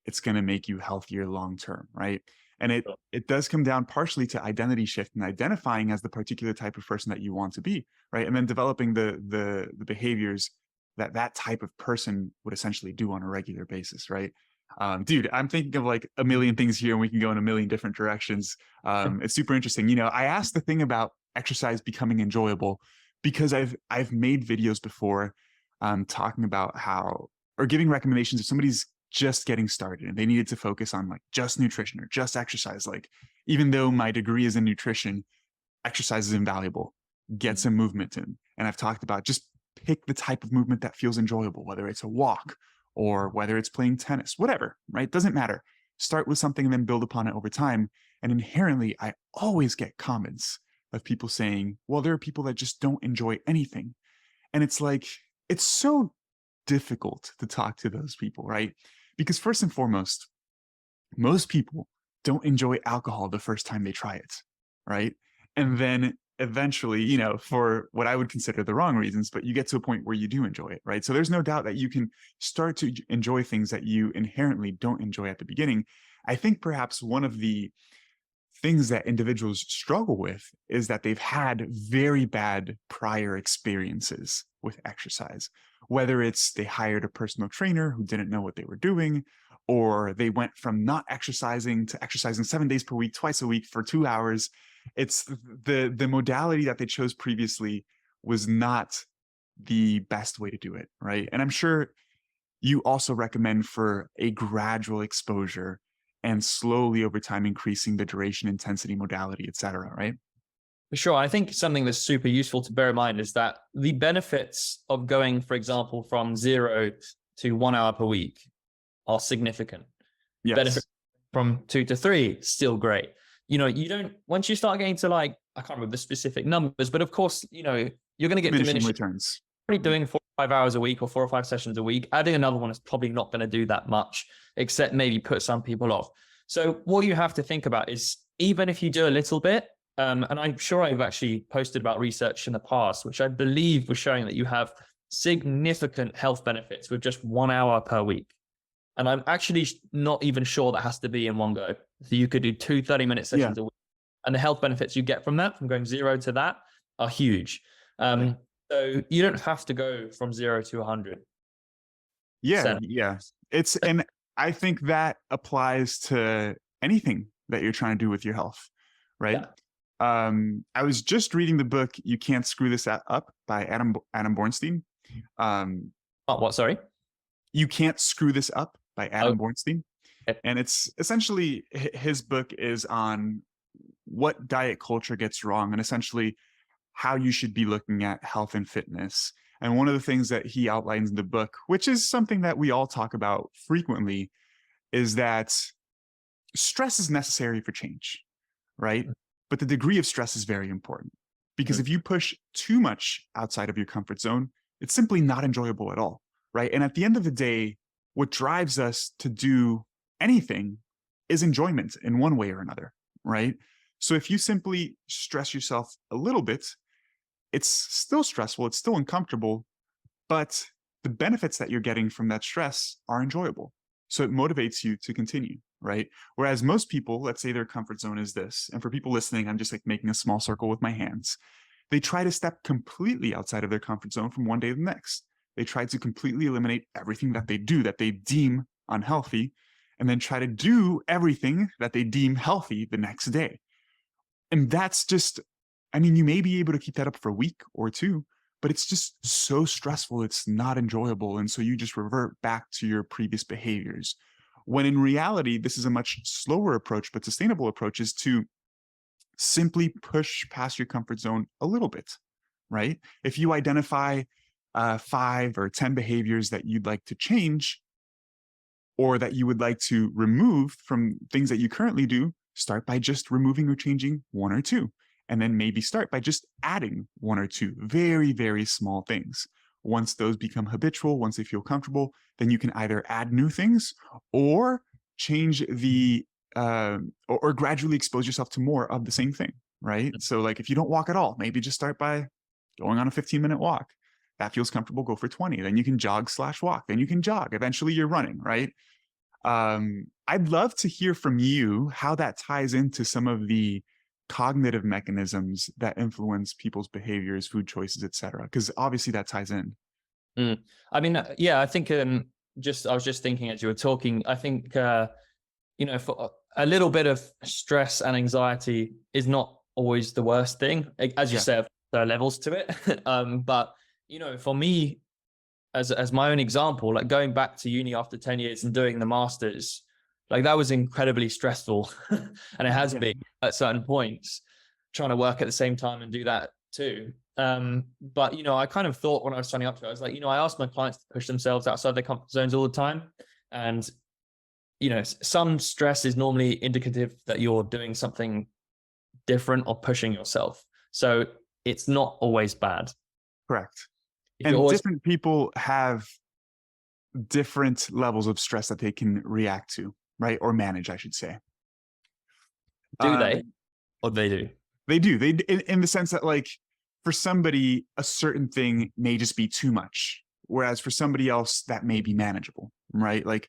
it's going to make you healthier long term, right? And it does come down partially to identity shift and identifying as the particular type of person that you want to be, right? And then developing the behaviors that type of person would essentially do on a regular basis, right? Dude, I'm thinking of like a million things here, and we can go in a million different directions. It's super interesting. I asked the thing about exercise becoming enjoyable because I've made videos before talking about how, or giving recommendations if somebody's just getting started and they needed to focus on like just nutrition or just exercise. Like, even though my degree is in nutrition, exercise is invaluable. Get some movement in. And I've talked about just pick the type of movement that feels enjoyable, whether it's a walk or whether it's playing tennis, whatever, right? Doesn't matter. Start with something and then build upon it over time. And inherently, I always get comments of people saying, well, there are people that just don't enjoy anything. And it's like, it's so difficult to talk to those people, right? Because first and foremost, most people don't enjoy alcohol the first time they try it, right? And then eventually, for what I would consider the wrong reasons, but you get to a point where you do enjoy it, right? So there's no doubt that you can start to enjoy things that you inherently don't enjoy at the beginning. I think perhaps one of the things that individuals struggle with is that they've had very bad prior experiences with exercise, whether it's they hired a personal trainer who didn't know what they were doing, or they went from not exercising to exercising 7 days per week, twice a week for 2 hours. It's the modality that they chose previously was not the best way to do it, right? And I'm sure you also recommend for a gradual exposure and slowly over time increasing the duration, intensity, modality, et cetera, right? For sure. I think something that's super useful to bear in mind is that the benefits of going, for example, from 0 to 1 hour per week are significant. Yes. Benefit from 2 to 3, still great. You don't, once you start getting to like, I can't remember the specific numbers, but of course, you're going to get Diminishing diminished. returns. Probably doing 4 or 5 hours a week or 4 or 5 sessions a week. Adding another one is probably not going to do that much, except maybe put some people off. So what you have to think about is, even if you do a little bit, and I'm sure I've actually posted about research in the past, which I believe was showing that you have significant health benefits with just 1 hour per week. And I'm actually not even sure that has to be in one go. So you could do 2 30-minute sessions a week. And the health benefits you get from that, from going 0 to that, are huge. So you don't have to go from 0 to 100. Yeah. And I think that applies to anything that you're trying to do with your health, right? Yeah. I was just reading the book "You Can't Screw This Up" by Adam Bornstein. What? Sorry. "You Can't Screw This Up" by Adam Bornstein. And it's essentially, his book is on what diet culture gets wrong and essentially how you should be looking at health and fitness. And one of the things that he outlines in the book, which is something that we all talk about frequently, is that stress is necessary for change, right? But the degree of stress is very important, because if you push too much outside of your comfort zone, it's simply not enjoyable at all, right? And at the end of the day, what drives us to do anything is enjoyment in one way or another, right? So if you simply stress yourself a little bit, it's still stressful, it's still uncomfortable, but the benefits that you're getting from that stress are enjoyable. So it motivates you to continue, right? Whereas most people, let's say their comfort zone is this, and for people listening, I'm just like making a small circle with my hands. They try to step completely outside of their comfort zone from one day to the next. They try to completely eliminate everything that they do that they deem unhealthy, and then try to do everything that they deem healthy the next day. And that's just, I mean, you may be able to keep that up for a week or two, but it's just so stressful, it's not enjoyable. And so you just revert back to your previous behaviors. When in reality, this is a much slower approach, but sustainable approach, is to simply push past your comfort zone a little bit, right? If you identify 5 or 10 behaviors that you'd like to change, or that you would like to remove from things that you currently do, start by just removing or changing 1 or 2. And then maybe start by just adding 1 or 2 very, very small things. Once those become habitual, once they feel comfortable, then you can either add new things or change the, or gradually expose yourself to more of the same thing, right? So like if you don't walk at all, maybe just start by going on a 15-minute walk. That feels comfortable, go for 20. Then you can jog/walk. Then you can jog. Eventually you're running, right? I'd love to hear from you how that ties into some of the cognitive mechanisms that influence people's behaviors, food choices, et cetera, because obviously that ties in. I mean, yeah, I think I was just thinking as you were talking, I think, for a little bit of stress and anxiety is not always the worst thing. As you said, there are levels to it. But, for me, as my own example, like going back to uni after 10 years and doing the masters, like that was incredibly stressful. And it has been at certain points, trying to work at the same time and do that too. But, I kind of thought when I was signing up to it, I was like, I asked my clients to push themselves outside their comfort zones all the time. And, some stress is normally indicative that you're doing something different or pushing yourself. So it's not always bad. Correct. And different people have different levels of stress that they can react to, right? Or manage, I should say. Do they? Or they do? They do. They, in the sense that, like, for somebody, a certain thing may just be too much, whereas for somebody else, that may be manageable, right? Like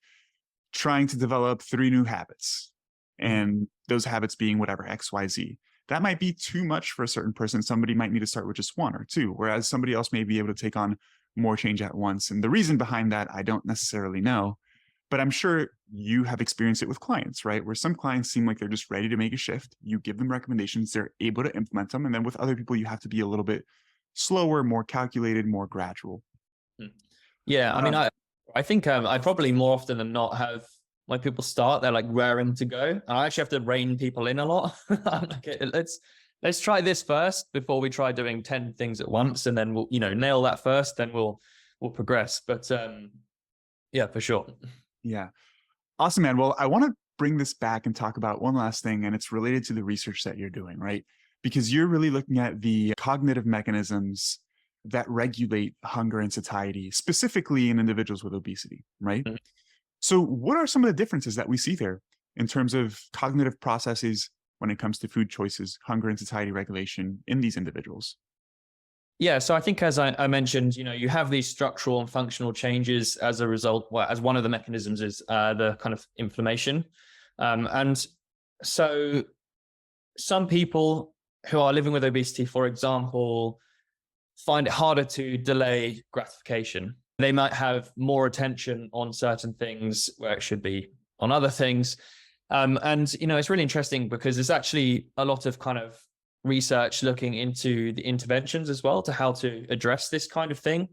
trying to develop 3 new habits, and those habits being whatever, X, Y, Z. That might be too much for a certain person. Somebody might need to start with just 1 or 2, whereas somebody else may be able to take on more change at once. And the reason behind that, I don't necessarily know, but I'm sure you have experienced it with clients, right? Where some clients seem like they're just ready to make a shift. You give them recommendations, they're able to implement them. And then with other people, you have to be a little bit slower, more calculated, more gradual. Yeah, I mean, Um, I think I probably more often than not have when people start, they're like raring to go, and I actually have to rein people in a lot. I'm like, let's try this first before we try doing 10 things at once, and then we'll nail that first, then we'll progress. But yeah, for sure. yeah. Awesome, man. Well, I want to bring this back and talk about one last thing, and it's related to the research that you're doing, right? Because you're really looking at the cognitive mechanisms that regulate hunger and satiety, specifically in individuals with obesity, right? Mhm. So, what are some of the differences that we see there in terms of cognitive processes when it comes to food choices, hunger and satiety regulation in these individuals? Yeah, so I think as I mentioned, you have these structural and functional changes as a result. Well, as one of the mechanisms is the kind of inflammation, and so some people who are living with obesity, for example, find it harder to delay gratification. They might have more attention on certain things where it should be on other things. And it's really interesting because there's actually a lot of kind of research looking into the interventions as well to how to address this kind of thing.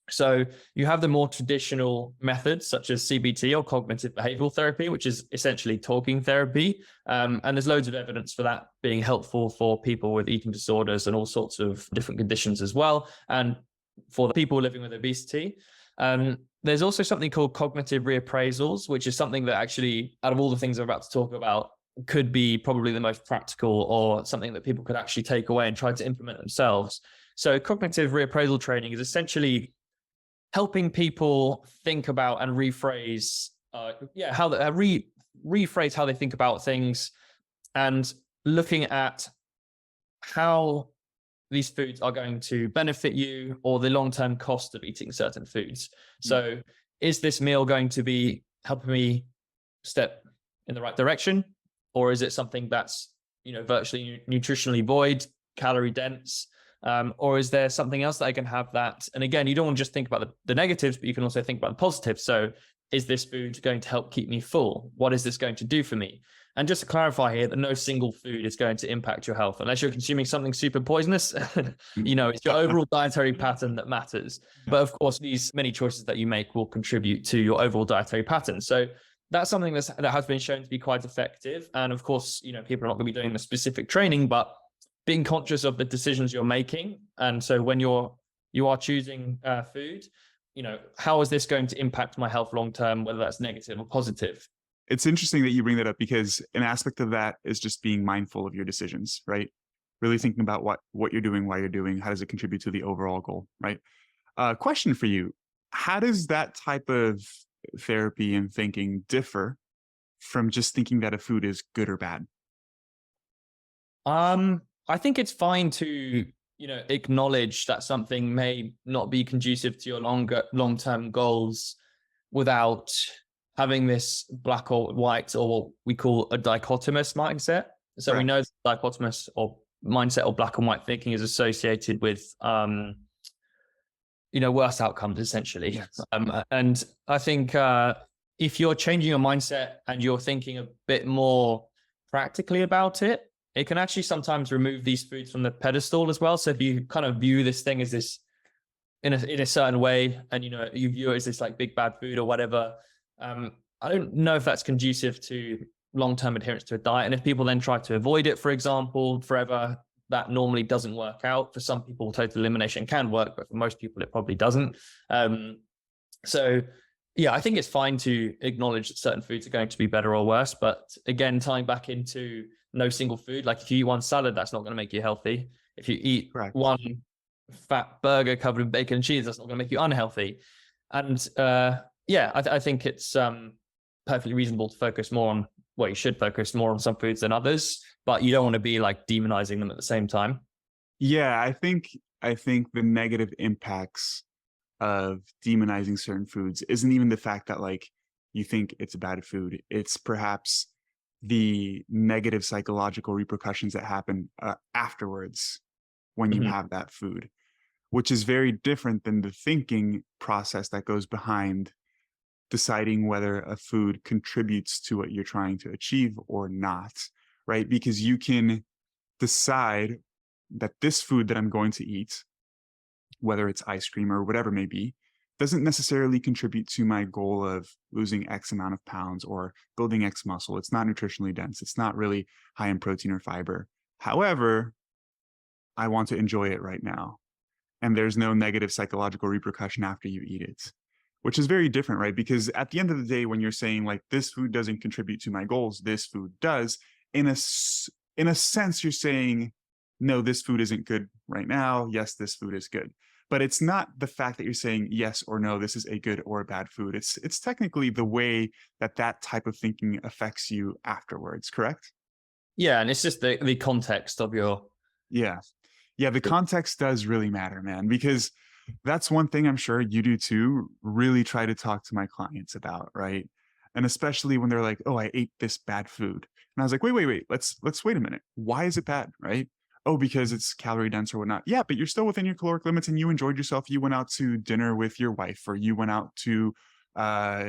So you have the more traditional methods such as CBT or cognitive behavioral therapy, which is essentially talking therapy. And there's loads of evidence for that being helpful for people with eating disorders and all sorts of different conditions as well. And for the people living with obesity, there's also something called cognitive reappraisals, which is something that actually, out of all the things I'm about to talk about, could be probably the most practical or something that people could actually take away and try to implement themselves. So cognitive reappraisal training is essentially helping people think about and rephrase, rephrase how they think about things, and looking at how these foods are going to benefit you or the long-term cost of eating certain foods. So is this meal going to be helping me step in the right direction? Or is it something that's, virtually nutritionally void, calorie dense? Or is there something else that I can have that? And again, you don't want to just think about the negatives, but you can also think about the positives. So is this food going to help keep me full? What is this going to do for me? And just to clarify here that no single food is going to impact your health unless you're consuming something super poisonous. It's your overall dietary pattern that matters. But of course, these many choices that you make will contribute to your overall dietary pattern. So that's something that has been shown to be quite effective. And of course, people are not going to be doing the specific training, but being conscious of the decisions you're making. And so when you are choosing food, how is this going to impact my health long term, whether that's negative or positive? It's interesting that you bring that up because an aspect of that is just being mindful of your decisions, right? Really thinking about what you're doing, why you're doing, how does it contribute to the overall goal, right? Question for you: how does that type of therapy and thinking differ from just thinking that a food is good or bad? I think it's fine to acknowledge that something may not be conducive to your long-term goals without having this black or white, or what we call a dichotomous mindset. So we know that dichotomous or mindset or black and white thinking is associated with worse outcomes essentially. Yes. And I think if you're changing your mindset and you're thinking a bit more practically about it, it can actually sometimes remove these foods from the pedestal as well. So if you kind of view this thing as this in a certain way, and you view it as this like big bad food or whatever, I don't know if that's conducive to long-term adherence to a diet. And if people then try to avoid it, for example, forever, that normally doesn't work out. For some people, total elimination can work, but for most people, it probably doesn't. So yeah, I think it's fine to acknowledge that certain foods are going to be better or worse. But again, tying back into no single food, like if you eat one salad, that's not going to make you healthy. If you eat one fat burger covered in bacon and cheese, that's not going to make you unhealthy. And I think it's perfectly reasonable to focus more on, well, you should focus more on some foods than others, but you don't want to be like demonizing them at the same time. Yeah, I think the negative impacts of demonizing certain foods isn't even the fact that like you think it's a bad food. It's perhaps the negative psychological repercussions that happen afterwards when you have that food. which is very different than the thinking process that goes behind deciding whether a food contributes to what you're trying to achieve or not, right? Because you can decide that this food that I'm going to eat, whether it's ice cream or whatever it may be, doesn't necessarily contribute to my goal of losing X amount of pounds or building X muscle. It's not nutritionally dense. It's not really high in protein or fiber. However, I want to enjoy it right now. And there's no negative psychological repercussion after you eat it, which is very different, right? Because at the end of the day, when you're saying like this food doesn't contribute to my goals, this food does, in a sense, you're saying, no, this food isn't good right now. Yes, this food is good. But it's not the fact that you're saying yes or no, this is a good or a bad food. It's technically the way that that type of thinking affects you afterwards, correct? Yeah, and it's just the context of your. Yeah. Yeah, the context does really matter, man, because that's one thing I'm sure you do too, really try to talk to my clients about, right? And especially when they're like, "Oh, I ate this bad food." And I was like, "Wait, wait, wait. Let's wait a minute. Why is it bad?" Right? "Oh, because it's calorie dense or whatnot." Yeah, but you're still within your caloric limits and you enjoyed yourself. You went out to dinner with your wife, or you went out to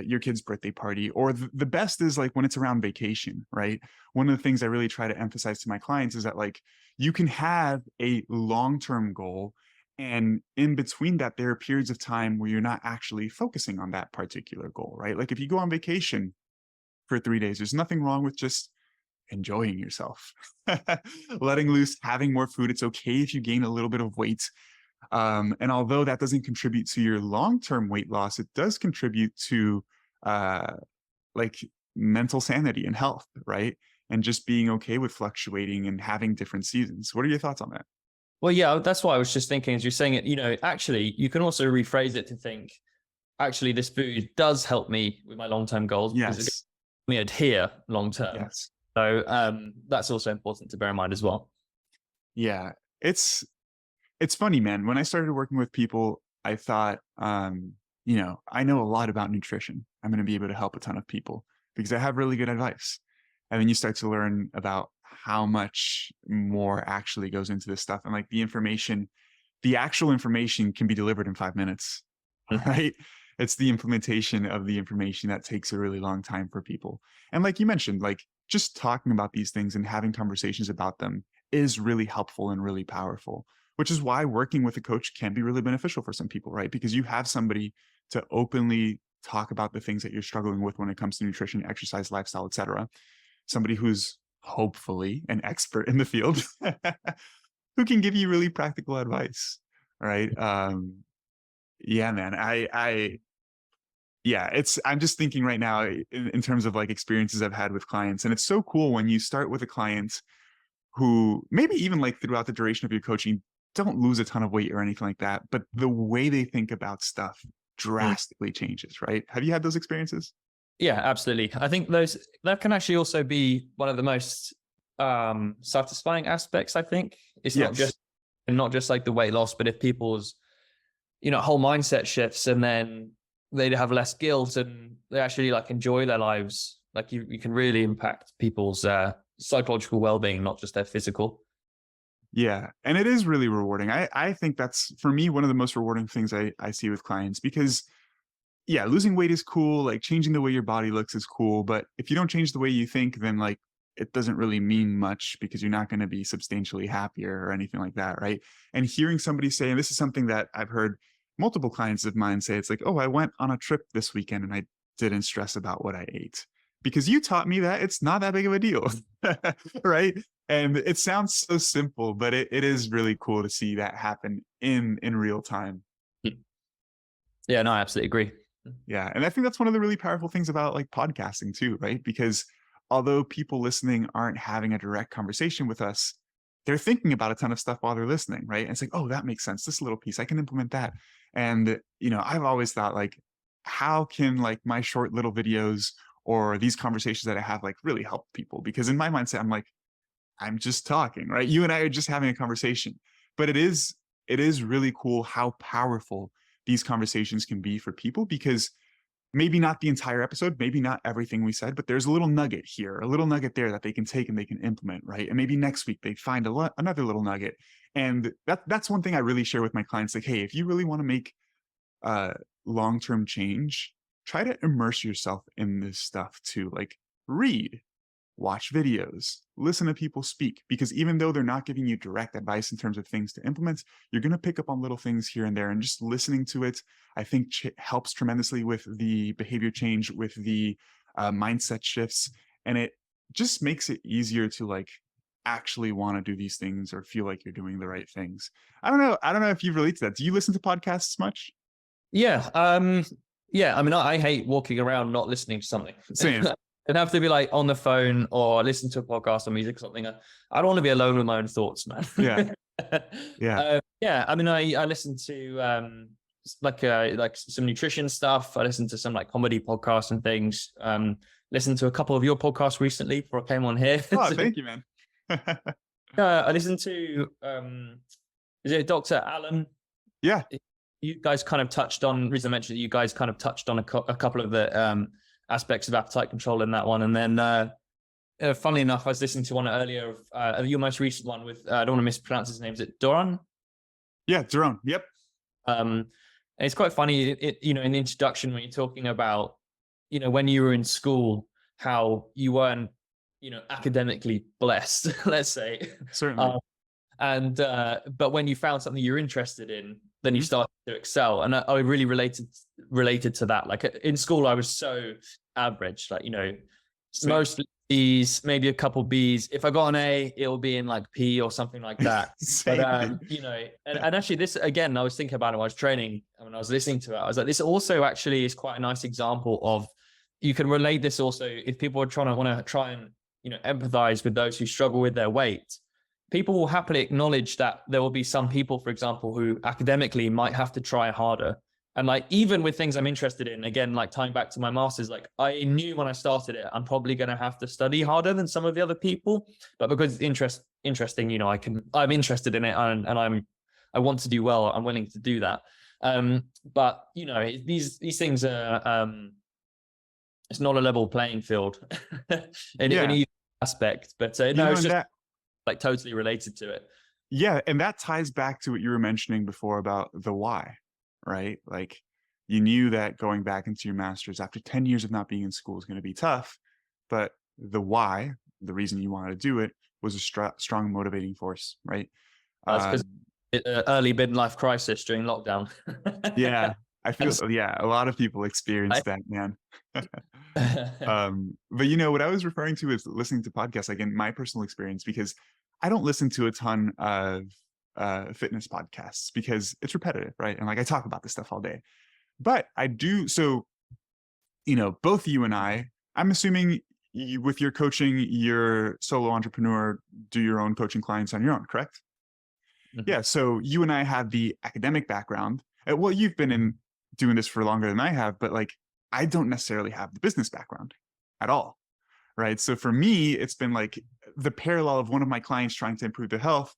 your kid's birthday party, or the best is like when it's around vacation, right? One of the things I really try to emphasize to my clients is that like you can have a long-term goal, and in between that there are periods of time where you're not actually focusing on that particular goal, right? Like if you go on vacation for 3 days, there's nothing wrong with just enjoying yourself. Letting loose, having more food. It's okay if you gain a little bit of weight, and although that doesn't contribute to your long-term weight loss, it does contribute to uh like mental sanity and health, right? And just being okay with fluctuating and having different seasons. What are your thoughts on that? Well, yeah, that's what I was just thinking as you're saying it. Actually, you can also rephrase it to think, actually, this food does help me with my long-term goals because it Yes. helps me adhere long-term. Yes. So that's also important to bear in mind as well. Yeah. It's it's funny, man. When I started working with people, I thought, I know a lot about nutrition. I'm going to be able to help a ton of people because I have really good advice. And then you start to learn about how much more actually goes into this stuff. And like the actual information can be delivered in 5 minutes, right? It's the implementation of the information that takes a really long time for people. And like you mentioned, like just talking about these things and having conversations about them is really helpful and really powerful, which is why working with a coach can be really beneficial for some people, right? Because you have somebody to openly talk about the things that you're struggling with when it comes to nutrition, exercise, lifestyle, etc. Somebody who's hopefully an expert in the field who can give you really practical advice, right? Yeah, man. Yeah, I'm just thinking right now in terms of like experiences I've had with clients, and it's so cool when you start with a client who maybe even like throughout the duration of your coaching don't lose a ton of weight or anything like that, but the way they think about stuff Mm. drastically changes, right? Have you had those experiences? Yeah, absolutely. I think that can actually also be one of the most satisfying aspects. I think it's Yes. not just like the weight loss, but if people's whole mindset shifts and then they have less guilt and they actually like enjoy their lives, like you can really impact people's psychological well-being, not just their physical. Yeah. And it is really rewarding. I think that's for me one of the most rewarding things I see with clients because yeah, losing weight is cool, like changing the way your body looks is cool, but if you don't change the way you think, then like it doesn't really mean much because you're not going to be substantially happier or anything like that, right? And hearing somebody say, and this is something that I've heard multiple clients of mine say, it's like, "Oh, I went on a trip this weekend and I didn't stress about what I ate because you taught me that it's not that big of a deal." Right? And it sounds so simple, but it is really cool to see that happen in real time. Yeah, no, I absolutely agree. Yeah. And I think that's one of the really powerful things about like podcasting too, right? Because although people listening aren't having a direct conversation with us, they're thinking about a ton of stuff while they're listening, right? And it's like, oh, that makes sense. This little piece, I can implement that. And, I've always thought like, how can like my short little videos or these conversations that I have like really help people? Because in my mindset, I'm like, I'm just talking, right? You and I are just having a conversation. But it is really cool how powerful these conversations can be for people because maybe not the entire episode, maybe not everything we said, but there's a little nugget here, a little nugget there that they can take and they can implement, right? And maybe next week they find another little nugget. And that's one thing I really share with my clients. Like, hey, if you really want to make long-term change, try to immerse yourself in this stuff too. Like, read, watch videos, listen to people speak, because even though they're not giving you direct advice in terms of things to implement, you're going to pick up on little things here and there, and just listening to it, I think helps tremendously with the behavior change, with the mindset shifts, and it just makes it easier to like actually want to do these things or feel like you're doing the right things. I don't know if you relate to that. Do you listen to podcasts much? Yeah. Yeah. I mean, I hate walking around not listening to something. Same. It'd have to be like on the phone or listen to a podcast or music or something. I don't want to be alone with my own thoughts, man. Yeah. Yeah. Yeah. I mean, I listen to like some nutrition stuff. I listen to some like comedy podcasts and things. Listened to a couple of your podcasts recently before I came on here. Oh, thank you, man. I listened to is it Dr. Alan? Yeah. You guys kind of touched on, the reason I mentioned that you guys kind of touched on a couple of the aspects of appetite control in that one. And then funnily enough, I was listening to one earlier of your most recent one with, I don't want to mispronounce his name. Is it Doran? Yeah, Doran. Yep. And it's quite funny, in the introduction when you're talking about, when you were in school, how you weren't, academically blessed, let's say. Certainly. But when you found something you're interested in, then you started to excel. And I really related to that. Like in school, I was so average, like, most B's, maybe a couple B's. If I got an A, it'll be in like P or something like that. But, and actually this, again, I was thinking about it when I was training and when I was listening to it, I was like, this also actually is quite a nice example of, you can relate this also if people are want to try and, empathize with those who struggle with their weight. People will happily acknowledge that there will be some people, for example, who academically might have to try harder. And like, even with things I'm interested in, again, like tying back to my master's, like I knew when I started it, I'm probably going to have to study harder than some of the other people, but because it's interesting, I'm interested in it and I want to do well. I'm willing to do that. But these things are, it's not a level playing field in either aspect, but no, it's just like totally related to it. Yeah. And that ties back to what you were mentioning before about the why, right? Like you knew that going back into your master's after 10 years of not being in school is going to be tough, but the why, the reason you wanted to do it was a strong motivating force, right? That's because early midlife crisis during lockdown. Yeah. I feel, a lot of people experience that, man. But what I was referring to is listening to podcasts, like in my personal experience, because I don't listen to a ton of fitness podcasts because it's repetitive, right? And like I talk about this stuff all day, but I do. So, both you and I'm assuming with your coaching, you're solo entrepreneur, do your own coaching clients on your own, correct? Mm-hmm. Yeah. So you and I have the academic background. Well, you've been doing this for longer than I have, but like, I don't necessarily have the business background at all. Right. So for me, it's been like the parallel of one of my clients trying to improve their health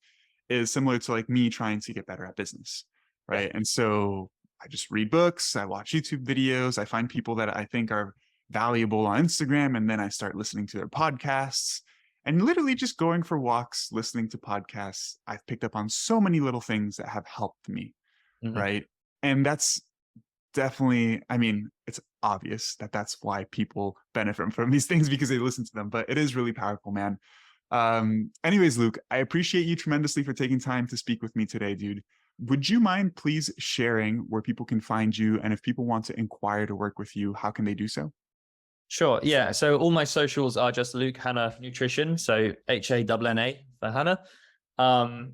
is similar to like me trying to get better at business. Right. Yeah. And so I just read books, I watch YouTube videos, I find people that I think are valuable on Instagram, and then I start listening to their podcasts and literally just going for walks, listening to podcasts. I've picked up on so many little things that have helped me. Mm-hmm. Right. And that's definitely, it's obvious that that's why people benefit from these things, because they listen to them, but it is really powerful, man. Anyways, Luke, I appreciate you tremendously for taking time to speak with me today, dude. Would you mind please sharing where people can find you? And if people want to inquire to work with you, how can they do so? Sure. Yeah. So all my socials are just Luke Hanna Nutrition. So HANNA for Hanna.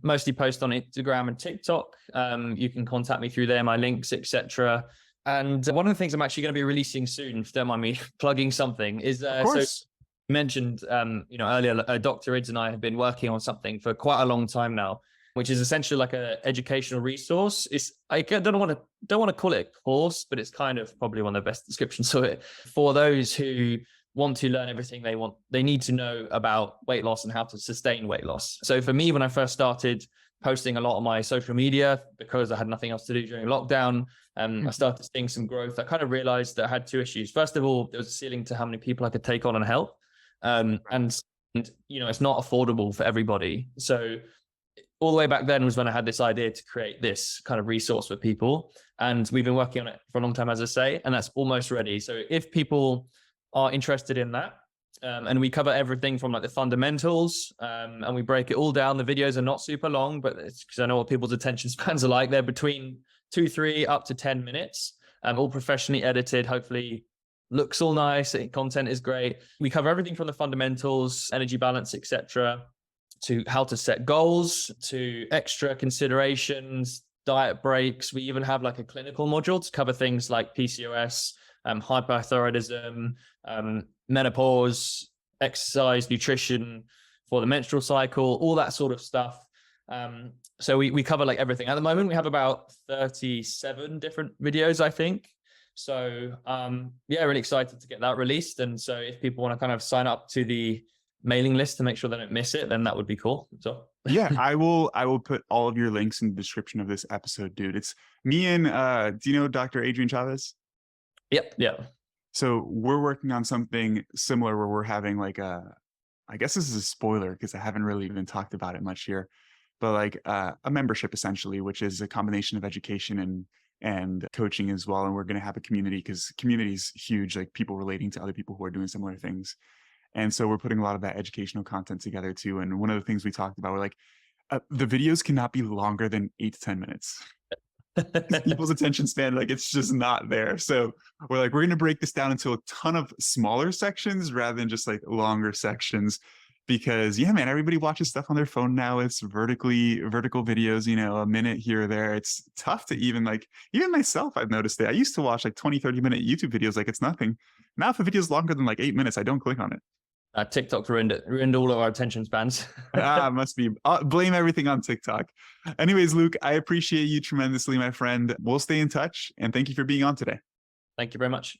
Mostly post on Instagram and TikTok. You can contact me through there, my links, etc. And one of the things I'm actually going to be releasing soon, if you don't mind me plugging something, is so you mentioned earlier, Dr. Ids and I have been working on something for quite a long time now, which is essentially like an educational resource. I don't want to call it a course, but it's kind of probably one of the best descriptions of it for those who want to learn everything they need to know about weight loss and how to sustain weight loss. So for me, when I first started posting a lot on my social media because I had nothing else to do during lockdown. I started seeing some growth. I kind of realized that I had two issues. First of all, there was a ceiling to how many people I could take on and help. And it's not affordable for everybody. So all the way back then was when I had this idea to create this kind of resource for people. And we've been working on it for a long time, as I say, and that's almost ready. So if people are interested in that, and we cover everything from like the fundamentals, and we break it all down. The videos are not super long, but it's because I know what people's attention spans are like. They're between 2, 3, up to 10 minutes, all professionally edited, hopefully looks all nice. Content is great. We cover everything from the fundamentals, energy balance, etc., to how to set goals, to extra considerations, diet breaks. We even have like a clinical module to cover things like PCOS, hypothyroidism, menopause, exercise, nutrition for the menstrual cycle, all that sort of stuff. So we cover like everything. At the moment, we have about 37 different videos, I think. So really excited to get that released. And so if people want to kind of sign up to the mailing list to make sure they don't miss it, then that would be cool. So yeah, I will put all of your links in the description of this episode, dude. It's me and do you know Dr. Adrian Chavez? Yep. Yeah. So we're working on something similar where we're having like I guess this is a spoiler because I haven't really even talked about it much here, but like a membership essentially, which is a combination of education and coaching as well. And we're going to have a community because community is huge, like people relating to other people who are doing similar things. And so we're putting a lot of that educational content together too. And one of the things we talked about, we're like, the videos cannot be longer than 8 to 10 minutes. People's attention span, like it's just not there. So we're like, we're going to break this down into a ton of smaller sections rather than just like longer sections. Because yeah, man, everybody watches stuff on their phone now. It's vertical videos, a minute here or there. It's tough to even myself, I've noticed it. I used to watch like 20, 30-minute YouTube videos like it's nothing. Now if a video is longer than like 8 minutes, I don't click on it. TikTok ruined all of our attention spans. Must be. Blame everything on TikTok. Anyways, Luke, I appreciate you tremendously, my friend. We'll stay in touch, and thank you for being on today. Thank you very much.